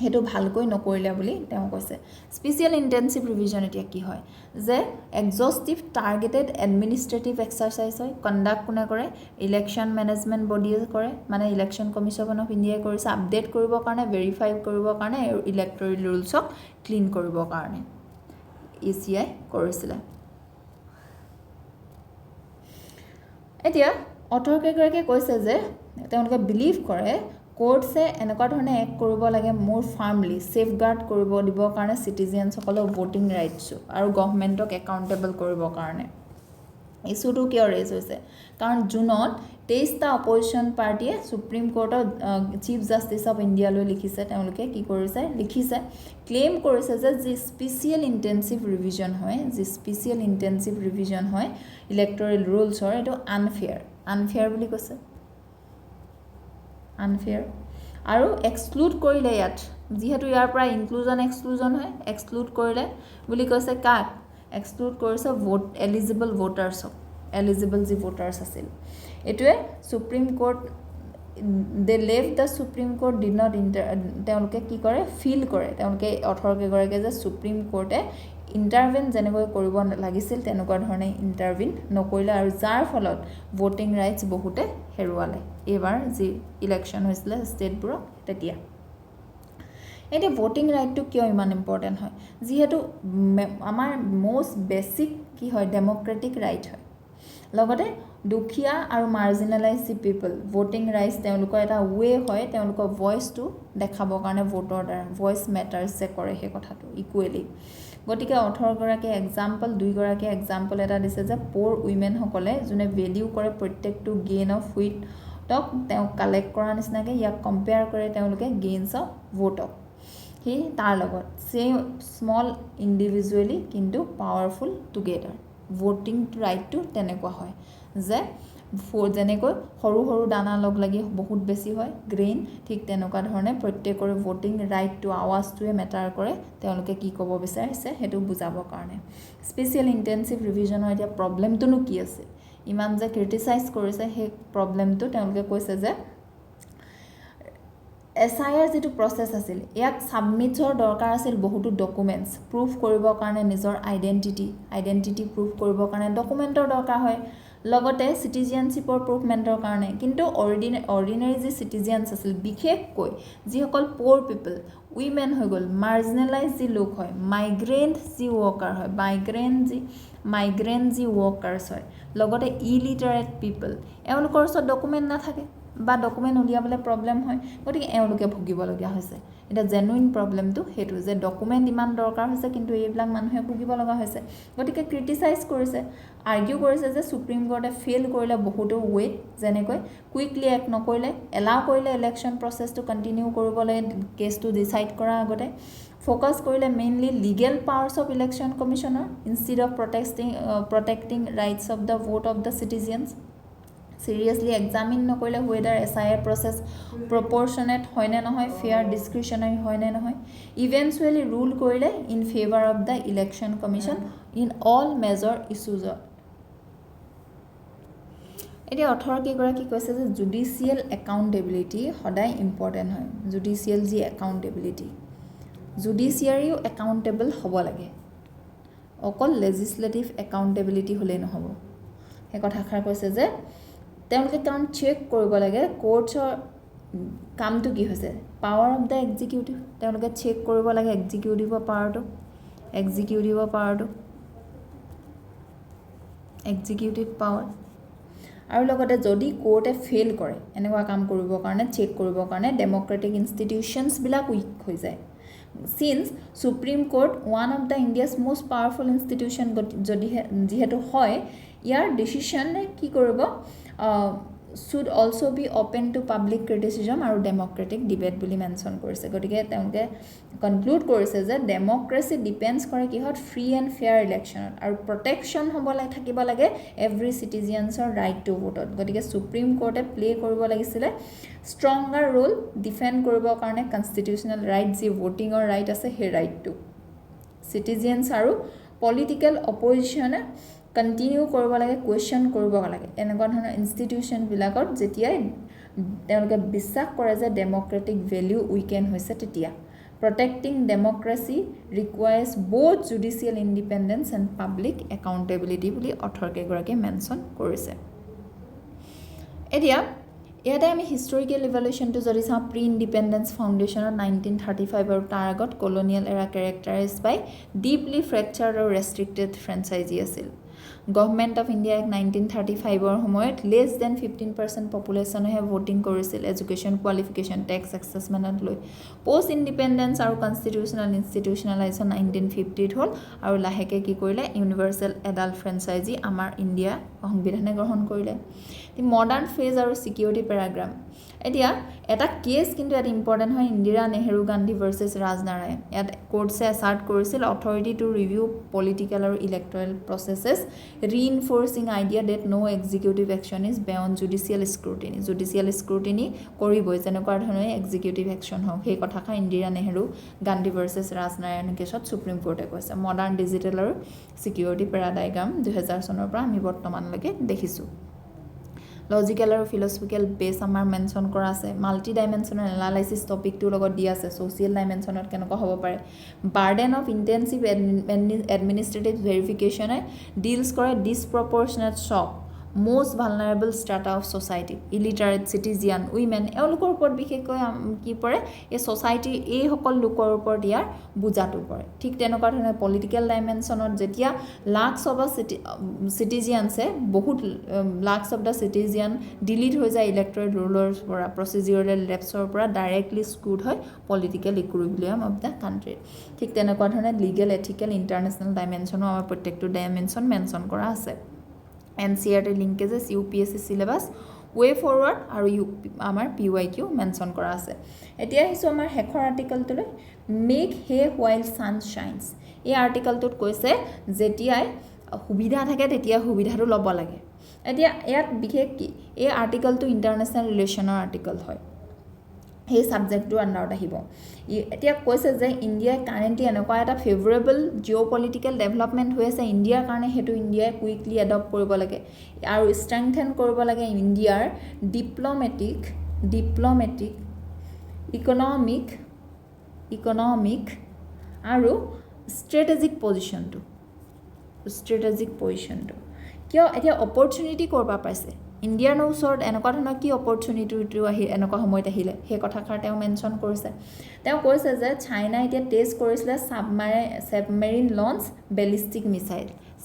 [SPEAKER 1] সেইটো ভালকৈ নকৰিলে বুলি তেওঁ কৈছে স্পেচিয়েল ইণ্টেনচিভ ৰিভিজন এতিয়া কি হয় যে এক্সজষ্টিভ টাৰ্গেটেড এডমিনিষ্ট্ৰেটিভ এক্সাৰচাইজ হয় কণ্ডাক্ট কোনে কৰে ইলেকশ্যন মেনেজমেণ্ট বডিয়ে কৰে মানে ইলেকশ্যন কমিশ্যন অফ ইণ্ডিয়াই কৰিছে আপডেট কৰিবৰ কাৰণে ভেৰিফাই কৰিবৰ কাৰণে আৰু ইলেক্টৰেল ৰুলছক ক্লিন কৰিবৰ কাৰণে ECI কৰিছিলে এতিয়া অথৰকেইগৰাকীয়ে কৈছে যে তেওঁলোকে বিলিভ কৰে কোৰ্টছে এনেকুৱা ধৰণে এক্ট কৰিব লাগে মোৰ ফাৰ্মলি ছেফগাৰ্ড কৰিব দিবৰ কাৰণে চিটিজেনসকলৰ ভোটিং ৰাইটছো আৰু গভৰ্ণমেণ্টক একাউণ্টেবল কৰিবৰ কাৰণে ইছ্যুটো কিয় ৰেজ হৈছে কাৰণ জুনত 23টা অপজিশ্যন পাৰ্টিয়ে সুপ্ৰিম কোৰ্টৰ চিফ জাষ্টিছ অফ ইণ্ডিয়ালৈ লিখিছে তেওঁলোকে কি লিখিছে ক্লেইম কৰিছে যে যি স্পেচিয়েল ইণ্টেনচিভ ৰিভিজন হয় ইলেক্টৰেল ৰুলছৰ এইটো আনফেয়াৰ বুলি কৈছে আনফেয়াৰ আৰু এক্সক্লুড কৰিলে ইয়াত যিহেতু ইয়াৰ পৰা এক্সক্লুজন হয় এক্সক্লুড কৰিলে বুলি কৈছে কাক এক্সক্লুড কৰিছে এলিজিবল যি ভোটাৰ্ছ আছিল এইটোৱে supreme court the supreme court did not তেওঁলোকে কি কৰে ফিল কৰে তেওঁলোকে অথৰকেইগৰাকীয়ে যে সুপ্ৰিম কোৰ্টে ইণ্টাৰভিন যেনেকৈ কৰিব লাগিছিল তেনেকুৱা ধৰণে ইণ্টাৰভিন নকৰিলে আৰু যাৰ ফলত ভোটিং ৰাইটছ বহুতে হেৰুৱালে এইবাৰ যি ইলেকশ্যন হৈছিলে ষ্টেটবোৰত তেতিয়া এতিয়া ভোটিং ৰাইটটো কিয় ইমান ইম্পৰ্টেণ্ট হয় যিহেতু আমাৰ মষ্ট বেছিক কি হয় ডেমক্ৰেটিক ৰাইট হয় লগতে দুখীয়া আৰু মাৰ্জিনেলাইজ পিপল ভোটিং ৰাইটছ তেওঁলোকৰ এটা ৱে হয় তেওঁলোকৰ ভইচটো দেখাবৰ কাৰণে ভোটৰ দ্বাৰা ভইচ মেটাৰ্ছ যে কৰে সেই কথাটো ইকুৱেলি গতিকে 18গৰাকী এক্সাম্পল 2গৰাকী এক্সাম্পল এটা দিছে যে প'ৰ উইমেনসকলে যোনে ভেলিউ কৰে প্ৰত্যেকটো গেইন অফ হুইটক তেওঁ কালেক্ট কৰাৰ নিচিনাকৈ ইয়াক কম্পেয়াৰ কৰে তেওঁলোকে গেইনছ অফ ভোটক সেই তাৰ লগত চেম স্মল ইণ্ডিভিজুৱেলি কিন্তু পাৱাৰফুল টুগেডাৰ ভোটিং ৰাইটটো তেনেকুৱা হয় যে যেনেকৈ সৰু সৰু দানা লগ লাগি বহুত বেছি হয় গ্ৰেইন ঠিক তেনেকুৱা ধৰণে প্ৰত্যেকৰে ভোটিং ৰাইটটো আৱাজটোৱে মেটাৰ কৰে তেওঁলোকে কি ক'ব বিচাৰিছে সেইটো বুজাবৰ কাৰণে স্পেচিয়েল ইণ্টেনচিভ ৰিভিজনৰ এতিয়া প্ৰব্লেমটোনো কি আছে ইমান যে ক্ৰিটিচাইজ কৰিছে সেই প্ৰব্লেমটো তেওঁলোকে কৈছে যে SIR যিটো প্ৰচেছ আছিল ইয়াক ছাবমিটছৰ দৰকাৰ আছিল বহুতো ডকুমেণ্টছ প্ৰুফ কৰিবৰ কাৰণে নিজৰ আইডেণ্টিটি প্ৰুফ কৰিবৰ কাৰণে ডকুমেণ্টৰ দৰকাৰ হয় লগতে চিটিজেনশ্বিপৰ প্ৰুফমেণ্টৰ কাৰণে কিন্তু অৰ্ডিনেৰী যি চিটিজেনছ আছিল বিশেষকৈ যিসকল প'ৰ পিপল উইমেন হৈ গ'ল মাৰ্জিনেলাইজ যি লোক হয় মাইগ্ৰেণ্ট যি ৱৰ্কাৰ হয় মাইগ্ৰেণ্ট যি ৱৰ্কাৰ্ছ হয় লগতে ইলিটাৰেট পিপল এওঁলোকৰ ওচৰত ডকুমেণ্ট নাথাকে বা ডকুমেণ্ট উলিয়াবলৈ প্ৰব্লেম হয় গতিকে এওঁলোকে ভুগিবলগীয়া হৈছে এটা জেনুইন প্ৰব্লেমটো সেইটো যে ডকুমেণ্ট ইমান দৰকাৰ হৈছে কিন্তু এইবিলাক মানুহে ভুগিব লগা হৈছে গতিকে ক্ৰিটিচাইজ কৰিছে আৰ্গিউ কৰিছে যে সুপ্ৰিম কোৰ্টে ফেইল কৰিলে বহুতো ৱেট যেনেকৈ কুইকলি এক্ট নকৰিলে এলাউ কৰিলে ইলেকশ্যন প্ৰচেছটো কণ্টিনিউ কৰিবলৈ কেছটো ডিচাইড কৰাৰ আগতে ফ'কাছ কৰিলে মেইনলি লিগেল পাৱাৰ্ছ অফ ইলেকশ্যন কমিশ্যনৰ instead of protecting rights of the vote of the citizens seriously examine নকৰিলে ৱেডাৰ SIR প্ৰচেছ প্ৰপৰ্চনেট হয়নে নহয় ফেয়াৰ ডিছক্ৰিশ্যনাৰী হয়নে নহয় ইভেঞ্চুৱেলি ৰুল কৰিলে in favour of the election commission in all major ইছ্যুজত এতিয়া 18কেইগৰাকী কৈছে যে জুডিচিয়েল একাউণ্টেবিলিটি সদায় ইম্পৰ্টেণ্ট হয় জুডিচিয়েল যি একাউণ্টেবিলিটি জুডিচিয়াৰীও একাউণ্টেবল হ'ব লাগে অকল লেজিছলেটিভ একাউণ্টেবিলিটি হ'লেই নহ'ব সেই কথাষাৰ কৈছে যে তেওঁলোকে কাৰণ চেক কৰিব লাগে কোৰ্টছৰ কামটো কি হৈছে পাৱাৰ অফ দ্য এক্সিকিউটিভ তেওঁলোকে চেক কৰিব লাগে এক্সিকিউটিভৰ পাৱাৰটো এক্সিকিউটিভ পাৱাৰ আৰু লগতে যদি কোৰ্টে ফেইল কৰে এনেকুৱা কাম কৰিবৰ কাৰণে চেক কৰিবৰ কাৰণে ডেম'ক্ৰেটিক ইনষ্টিটিউশ্যনছবিলাক উইক হৈ যায় since supreme court one of the India's most powerful institution যিহেতু হয় ইয়াৰ ডিচিশ্যনে কি কৰিব should also be open to public criticism আৰু ডেম'ক্ৰেটিক ডিবেট বুলি মেনশ্যন কৰিছে গতিকে তেওঁলোকে কনক্লুড কৰিছে যে ডেম'ক্ৰেচি ডিপেণ্ডছ কৰে কিহত ফ্ৰী এণ্ড ফেয়াৰ ইলেকশ্যনত আৰু প্ৰটেকশ্যন থাকিব লাগে এভৰি চিটিজেনছৰ ৰাইট টু ভোটত গতিকে সুপ্ৰিম কোৰ্টে প্লে কৰিব লাগিছিলে ষ্ট্ৰংগাৰ ৰোল ডিফেণ্ড কৰিবৰ কাৰণে কনষ্টিটিউশ্যনেল ৰাইট যি ভোটিঙৰ ৰাইট আছে সেই ৰাইটটো চিটিজেনছ আৰু পলিটিকেল অপজিশ্যনে কণ্টিনিউ কৰিব লাগে কুৱেশ্যন কৰিব লাগে এনেকুৱা ধৰণৰ ইনষ্টিটিউশ্যনবিলাকত যেতিয়াই তেওঁলোকে বিশ্বাস কৰে যে ডেম'ক্ৰেটিক ভেলিউ উইকেণ্ড হৈছে তেতিয়া protecting democracy requires both judicial independence and public accountability বুলি 18কেইগৰাকীয়ে মেনশ্যন কৰিছে এতিয়া ইয়াতে আমি হিষ্টৰিকেল ইভলিউশ্যনটো যদি চাওঁ প্ৰি ইণ্ডিপেণ্ডেঞ্চ ফাউণ্ডেশ্যনৰ 1935 আৰু তাৰ আগত কলনিয়েল এৰা কেৰেক্টাৰাইজ বাই ডিপলি ফ্ৰেকচাৰ্ড আৰু ৰেষ্ট্ৰিক্টেড ফ্ৰেঞ্চাইজি আছিল গভৰ্ণমেণ্ট অফ ইণ্ডিয়াক 1935ৰ সময়ত লেছ দেন 15% পপুলেশ্যনেহে ভোটিং কৰিছিল এডুকেশ্যন কোৱালিফিকেশ্যন টেক্স এক্সেছমেণ্টত লৈ পষ্ট ইণ্ডিপেণ্ডেঞ্চ আৰু কনষ্টিটিউশ্যনেল ইনষ্টিটিউশ্যনেলাইজেশ্যন 1950ত হ'ল আৰু লাহেকৈ কি কৰিলে ইউনিভাৰ্চেল এডাল্ট ফ্ৰেঞ্চাইজি আমাৰ ইণ্ডিয়া সংবিধানে গ্ৰহণ কৰিলে মডাৰ্ণ ফেজ আৰু ছিকিউৰিটি পেৰাগ্ৰাম এতিয়া এটা কেছ কিন্তু ইয়াত ইম্পৰ্টেণ্ট হয় ইন্দিৰা নেহেৰু গান্ধী ভাৰ্চেছ ৰাজনাৰায়ণ ইয়াত কোৰ্টছে এছাৰ্ট কৰিছিল অথৰিটি টু ৰিভিউ পলিটিকেল আৰু electoral প্ৰচেছেছ ৰিইনফৰ্চিং idea that no' executive action is beyond judicial scrutiny কৰিবই যেনেকুৱা ধৰণে এক্সিকিউটিভ একশ্যন হওক সেই কথাষাৰ ইন্দিৰা নেহেৰু গান্ধী ভাৰ্চেছ ৰাজনাৰায়ণ কেছত সুপ্ৰিম কোৰ্টে কৈছে মডাৰ্ণ ডিজিটেল আৰু ছিকিউৰিটি পেৰাডাইগ্ৰাম 2000 চনৰ পৰা আমি বৰ্তমানলৈকে দেখিছোঁ লজিকেল আৰু ফিলচফিকেল বেছ আমাৰ মেনশ্যন কৰা আছে মাল্টি ডাইমেনশ্যনেল এনালাইচিছ টপিকটোৰ লগত দিয়া আছে ছ'চিয়েল ডাইমেনশ্যনত কেনেকুৱা হ'ব পাৰে বাৰ্ডেন অফ ইণ্টেনচিভ এডমিনিষ্ট্ৰেটিভ ভেৰিফিকেশ্যনে ডিলছ কৰে disproportionate shock most vulnerable strata of society, illiterate citizen, women, এওঁলোকৰ ওপৰত বিশেষকৈ কি পৰে এই সোসাইটি এই সকল লোকৰ ওপৰত ইয়াৰ বুজাটো পৰে ঠিক তেনেকুৱা ধৰণে পলিটিক্যাল ডাইমেনশনত যেতিয়া লাখস অফ সিটিজেনছে বহুত lakhs of the citizen delete হৈ যায় ইলেক্টৰেল ৰুলাৰ্ছ পৰা প্ৰচিডিউৰেল লেপছৰ পৰা ডাইৰেক্টলি স্ক্ৰুড হয় পলিটিক্যাল ইকুইলিব্ৰিয়াম অফ দা কান্ট্ৰি ঠিক তেনেকুৱা ধৰণে লিগেল এথিক্যাল ইন্টাৰনেশ্যনেল ডাইমেনশনো আমাৰ প্ৰত্যেকটো ডাইমেনশন মেনশন কৰা আছে NCERT linkages UPSC syllabus way forward আৰু আমাৰ PYQ মেনশন কৰা আছে এতিয়া হিছো আমাৰ হেখৰ আৰ্টিকেলটো make hay while sun shines এই আৰ্টিকেলটোত কৈছে যেতিয়াই সুবিধা থাকে তেতিয়া সুবিধাটো ল'ব লাগে এতিয়া ইয়াত বিশেষ কি এই আৰ্টিকেলটো ইন্টাৰনেশ্যনেল ৰিলেচনৰ আৰ্টিকেল হয় এই সাবজেক্টটো আন্ডাৰত আহিব এতিয়া কৈছে যে ইণ্ডিয়া কাৰেন্টলি এনেকুৱা এটা ফেভৰেবল জিঅ'পলিটিক্যাল ডেভেলপমেন্ট হৈ আছে ইণ্ডিয়াৰ কাৰণে হেতু ইণ্ডিয়াই কুইকলি এডপ্ট কৰিব লাগে আৰু ষ্ট্ৰেংথেন কৰিব লাগে ইণ্ডিয়াৰ ডিপ্লমেটিক ইকনমিক আৰু ষ্ট্ৰেটেজিক পজিশনটো কিয় এতিয়া অপৰচুনিটি কৰবা পাইছে ইণ্ডিয়াৰ ওচৰত এনেকুৱা ধৰণৰ কি অপৰচুনিটিটো আহি এনেকুৱা সময়ত আহিলে সেই কথাষাৰ তেওঁ মেনশন কৰিছে তেওঁ কৈছে যে চাইনা এতিয়া টেষ্ট কৰিছিলে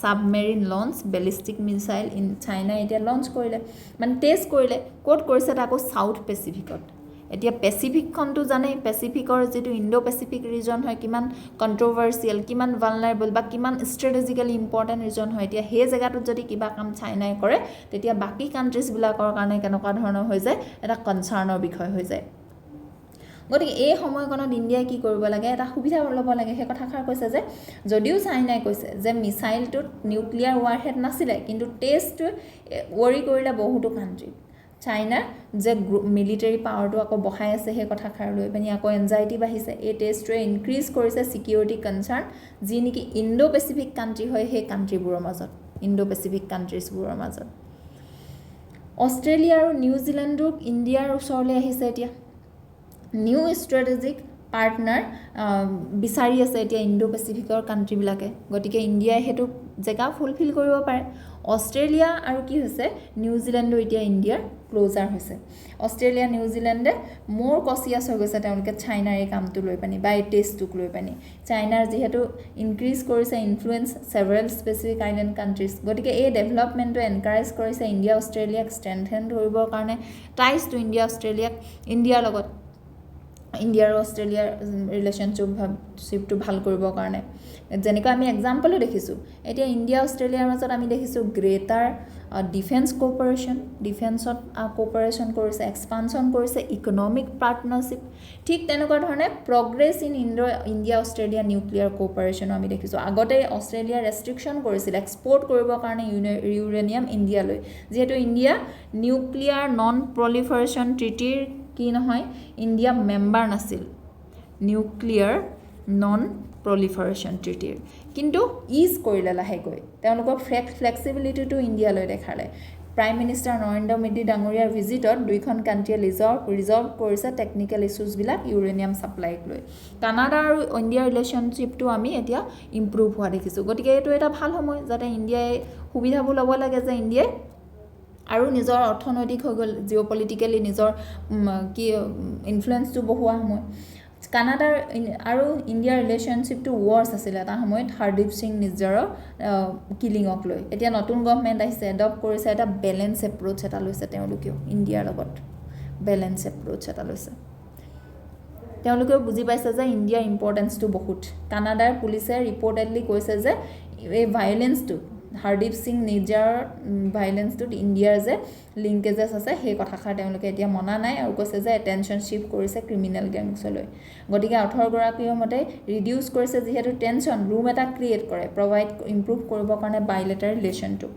[SPEAKER 1] submarine launch ballistic missile in China এতিয়া লঞ্চ কৰিলে মানে টেষ্ট কৰিলে ক'ত কৰিছে তাকো সাউথ পেচিফিকত এতিয়া পেচিফিকখনটো জানে পেচিফিকৰ যেটো ইণ্ডো পেচিফিক ৰিজন হয় কিমান কন্ট্ৰোভাৰ্সিয়াল কিমান ভালনাৰেবল বা কিমান ষ্ট্ৰেটেজিক্যালি ইম্পৰ্টেন্ট ৰিজন হয় এতিয়া হে জায়গাটোত যদি কিবা কাম চাইনাই কৰে তেতিয়া বাকি কান্ট্ৰিজ বিলাকৰ কাৰণে কেনেকুৱা ধৰণৰ হৈ যায় এটা কনসাৰ্নৰ বিষয় হৈ যায় গতিকে এই সময়কণত ইণ্ডিয়াই কি কৰিব লাগে এটা সুবিধা ল'ব লাগে সেই কথাষাৰ কৈছে যে যদিও চাইনাই কৈছে যে মিসাইলটোত নিউক্লিয়াৰ ৱাৰহেড নাছিলে কিন্তু টেষ্টটো ওয়াৰি কৰিলে বহুতো কান্ট্ৰি চাইনা যে মিলিটাৰী পাৱাৰটো আকৌ বহাই আছে সেই কথাষাৰ লৈ পানি আকৌ এনজাইটি বাঢ়িছে এই টেষ্টটোৱে ইনক্ৰিজ কৰিছে সিকিউৰিটি কনসাৰ্ন যি নেকি ইণ্ডো পেচিফিক কান্ট্ৰি হয় সেই কান্ট্ৰিবোৰৰ মাজত অষ্ট্ৰেলিয়া আৰু নিউজিলেণ্ডক ইণ্ডিয়াৰ ওচৰলৈ আহিছে এতিয়া নিউ ষ্ট্ৰেটেজিক পাৰ্টনাৰ বিচাৰি আছে এতিয়া ইণ্ডো পেচিফিকৰ কান্ট্ৰি বিলাকে গতিকে ইণ্ডিয়াই হেতু জেগা ফুলফিল কৰিব পাৰে অষ্ট্ৰেলিয়া আৰু কি হৈছে নিউজিলেণ্ডো এতিয়া ইণ্ডিয়াৰ ক্লোজাৰ হৈছে অষ্ট্ৰেলিয়া নিউজিলেণ্ডে মোৰ কচিয়াছ হৈ গৈছে তেওঁলোকে চাইনাৰ এই কামটো লৈ পানি বা এই টেষ্টটোক লৈ পানি চাইনাৰ যিহেতু ইনক্ৰিজ কৰিছে ইনফ্লুৱেঞ্চ সেভাৰেল স্পেচিফিক আইল্যান্ড কান্ট্ৰিজ গতিকে এই ডেভেলপমেন্টটো এনকাৰেজ কৰিছে ইণ্ডিয়া অষ্ট্ৰেলিয়াক ষ্ট্ৰেংথেন কৰিবৰ কাৰণে টাইজ টু ইণ্ডিয়া অষ্ট্ৰেলিয়াক ইণ্ডিয়াৰ লগত ইণ্ডিয়া আৰু অষ্ট্ৰেলিয়াৰ ৰিলেশনশ্বিপটো ভাল কৰিবৰ কাৰণে যেনেকৈ আমি এক্সাম্পলো দেখিছোঁ এতিয়া ইণ্ডিয়া অষ্ট্ৰেলিয়াৰ মাজত আমি দেখিছোঁ গ্ৰেটাৰ ডিফেন্স কোঅপাৰেশ্যন কৰিছে এক্সপানশ্যন কৰিছে ইকনমিক পাৰ্টনাৰশ্বিপ ঠিক তেনেকুৱা ধৰণে progress in India Australia nuclear কোঅপাৰেশ্যনো আমি দেখিছোঁ আগতে অষ্ট্ৰেলিয়া ৰেষ্ট্ৰিকশ্যন কৰিছিল এক্সপৰ্ট কৰিবৰ কাৰণে ইউৰেনিয়াম ইণ্ডিয়ালৈ যিহেতু ইণ্ডিয়া নিউক্লিয়াৰ নন প্ৰলিফাৰেশ্যন ট্ৰিটিৰ কি নহয় ইণ্ডিয়া মেম্বাৰ নাছিল নিউক্লিয়াৰ নন প্ৰলিফাৰেশ্যন ট্ৰিটিৰ কিন্তু ইজ কৰিলে লাহেকৈ তেওঁলোকৰ ফ্লেক্সিবিলিটিটো ইণ্ডিয়ালৈ দেখালে প্ৰাইম মিনিষ্টাৰ নৰেন্দ্ৰ মোদী ডাঙৰীয়াৰ ভিজিটত দুইখন কান্ট্ৰিয়ে ৰিজল্ভ কৰিছে টেকনিক্যাল ইছ্যুজবিলাক ইউৰেনিয়াম ছাপ্লাইক লৈ কানাডা আৰু ইণ্ডিয়াৰ ৰিলেশ্যনশ্বিপটো আমি এতিয়া ইম্প্ৰুভ হোৱা দেখিছোঁ গতিকে এইটো এটা ভাল সময় যাতে ইণ্ডিয়াই সুবিধাবোৰ ল'ব লাগে যে ইণ্ডিয়াই আৰু নিজৰ অৰ্থনৈতিক হৈ গ'ল জিঅ'পলিটিক্যালি নিজৰ কি ইনফ্লুৱেঞ্চটো বঢ়োৱা সময় কানাডাৰ আৰু ইণ্ডিয়াৰ ৰিলেশ্যনশ্বিপটো ৱৰ্ছ আছিল এটা সময়ত হৰদীপ সিং নিজ্জাৰৰ কিলিঙক লৈ এতিয়া নতুন গভৰ্ণমেণ্ট আহিছে এডপ্ট কৰিছে এটা বেলেঞ্চ এপ্ৰ'চ এটা লৈছে তেওঁলোকেও ইণ্ডিয়াৰ লগত বেলেঞ্চ এপ্ৰ'চ এটা লৈছে তেওঁলোকেও বুজি পাইছে যে ইণ্ডিয়াৰ ইম্পৰ্টেঞ্চটো বহুত কানাডাৰ পুলিচে ৰিপৰ্টেডলি কৈছে যে এই ভায়োলেন্সটো হৰদীপ সিং নিজ্জাৰৰ ভায়োলেন্সটোত ইণ্ডিয়াৰ যে লিংকেজেছ আছে সেই কথাষাৰ তেওঁলোকে এতিয়া মনা নাই আৰু কৈছে যে এটেনশ্যন শ্বিফ্ট কৰিছে ক্ৰিমিনেল গেংছলৈ গতিকে 18 গৰাকীৰ মতে ৰিডিউচ কৰিছে যিহেতু টেনশ্যন ৰুম এটা ক্ৰিয়েট কৰে প্ৰভাইড ইম্প্ৰুভ কৰিবৰ কাৰণে বাইলেটাৰ ৰিলেশ্যনটো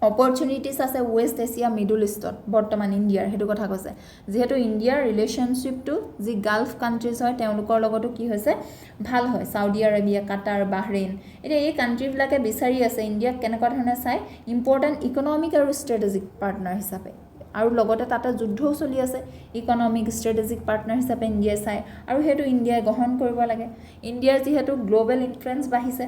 [SPEAKER 1] অপৰচুনিটিছ আছে ৱেষ্ট এছিয়া মিডল ইষ্টত বৰ্তমান ইণ্ডিয়াৰ হেতু কথা কৈছে যেহেতু ইণ্ডিয়াৰ ৰিলেশ্যনশ্বিপটো যি গালফ কান্ট্ৰিজ হয় তেওঁলোকৰ লগতো কি হৈছে ভাল হয় সাউদি আৰবিয়া কাটাৰ বাহৰেইন এতিয়া এই কান্ট্ৰিবিলাকে বিচাৰি আছে ইণ্ডিয়াক কেনেকুৱা ধৰণে চাই ইম্পৰ্টেন্ট ইকনমিক আৰু ষ্ট্ৰেটেজিক পাৰ্টনাৰ হিচাপে আৰু লগতে তাতে যুদ্ধও চলি আছে ইকনমিক ষ্ট্ৰেটেজিক পাৰ্টনাৰ হিচাপে ইণ্ডিয়াই চায় আৰু সেইটো ইণ্ডিয়াই গ্ৰহণ কৰিব লাগে ইণ্ডিয়াৰ যিহেতু গ্ল'বেল ইনফ্লুৱেঞ্চ বাঢ়িছে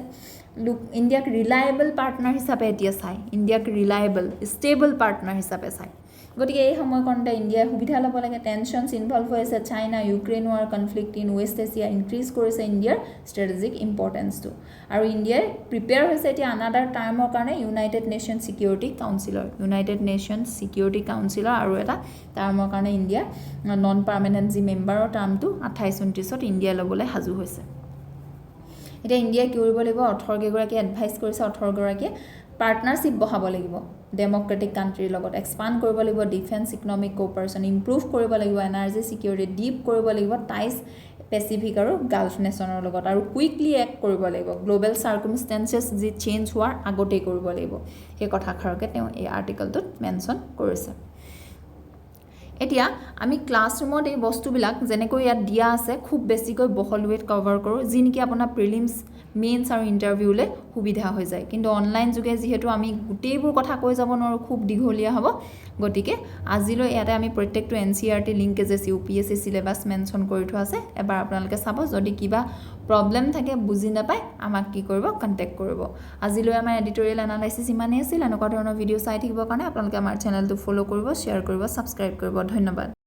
[SPEAKER 1] ইণ্ডিয়াক ৰিলায়েবল পাৰ্টনাৰ হিচাপে এতিয়া চায় ইণ্ডিয়াক ৰিলায়েবল ষ্টেবল পাৰ্টনাৰ হিচাপে চায় গতিকে এই সময়কণতে ইণ্ডিয়াই সুবিধা ল'ব লাগে টেনশ্যনছ ইনভলভ হৈ আছে China Ukraine war conflict in West Asia increase কৰিছে ইণ্ডিয়াৰ ষ্ট্ৰেটেজিক ইম্পৰ্টেঞ্চটো আৰু ইণ্ডিয়াই প্ৰিপেয়াৰ হৈছে এতিয়া আনাডাৰ টাৰ্মৰ কাৰণে ইউনাইটেড নেশ্যন ছিকিউৰিটি কাউন্সিলৰ আৰু এটা টাৰ্মৰ কাৰণে ইণ্ডিয়া নন পাৰ্মানেণ্ট যি মেম্বাৰৰ টাৰ্মটো 28-29ত ইণ্ডিয়া ল'বলৈ সাজু হৈছে এতিয়া ইণ্ডিয়াই কি কৰিব লাগিব 18গৰাকীয়ে এডভাইচ কৰিছে 18গৰাকীয়ে পাৰ্টনাৰশ্বিপ বহাব লাগিব ডেমক্ৰেটিক কাণ্ট্ৰিৰ লগত এক্সপাণ্ড কৰিব লাগিব ডিফেন্স ইকনমিক কোঅপাৰেশ্যন ইম্প্ৰুভ কৰিব লাগিব এনাৰ্জি ছিকিউৰিটি ডিপ কৰিব লাগিব টাইজ পেচিফিক আৰু গাল্ফ নেশ্যনৰ লগত আৰু কুইকলি এক্ট কৰিব লাগিব গ্ল'বেল চাৰ্কামষ্টেঞ্চেছ যি চেঞ্জ হোৱাৰ আগতেই কৰিব লাগিব সেই কথাষাৰকে তেওঁ এই আৰ্টিকলটোত মেনশ্যন কৰিছে এতিয়া আমি ক্লাছৰুমত এই বস্তুবিলাক যেনেকৈ ইয়াত দিয়া আছে খুব বেছিকৈ বহল ৱেত কভাৰ কৰোঁ যি নেকি আপোনাৰ প্ৰিলিমছ মেইনছ আৰু ইণ্টাৰভিউলৈ সুবিধা হৈ যায় কিন্তু অনলাইন যোগে যিহেতু আমি গোটেইবোৰ কথা কৈ যাব নোৱাৰোঁ খুব দীঘলীয়া হ'ব গতিকে আজিলৈ ইয়াতে আমি প্ৰত্যেকটো NCERT লিংকেজেছ UPSC চিলেবাছ মেনশ্যন কৰি থোৱা আছে এবাৰ আপোনালোকে চাব যদি কিবা প্ৰব্লেম থাকে বুজি নাপায় আমাক কি কৰিব কণ্টেক্ট কৰিব আজিলৈ আমাৰ এডিটৰিয়েল এনালাইচিছ ইমানেই আছিল এনেকুৱা ধৰণৰ ভিডিঅ' চাই থাকিবৰ কাৰণে আপোনালোকে আমাৰ চেনেলটো ফ'ল' কৰিব শ্বেয়াৰ কৰিব ছাবস্ক্ৰাইব কৰিব ধন্যবাদ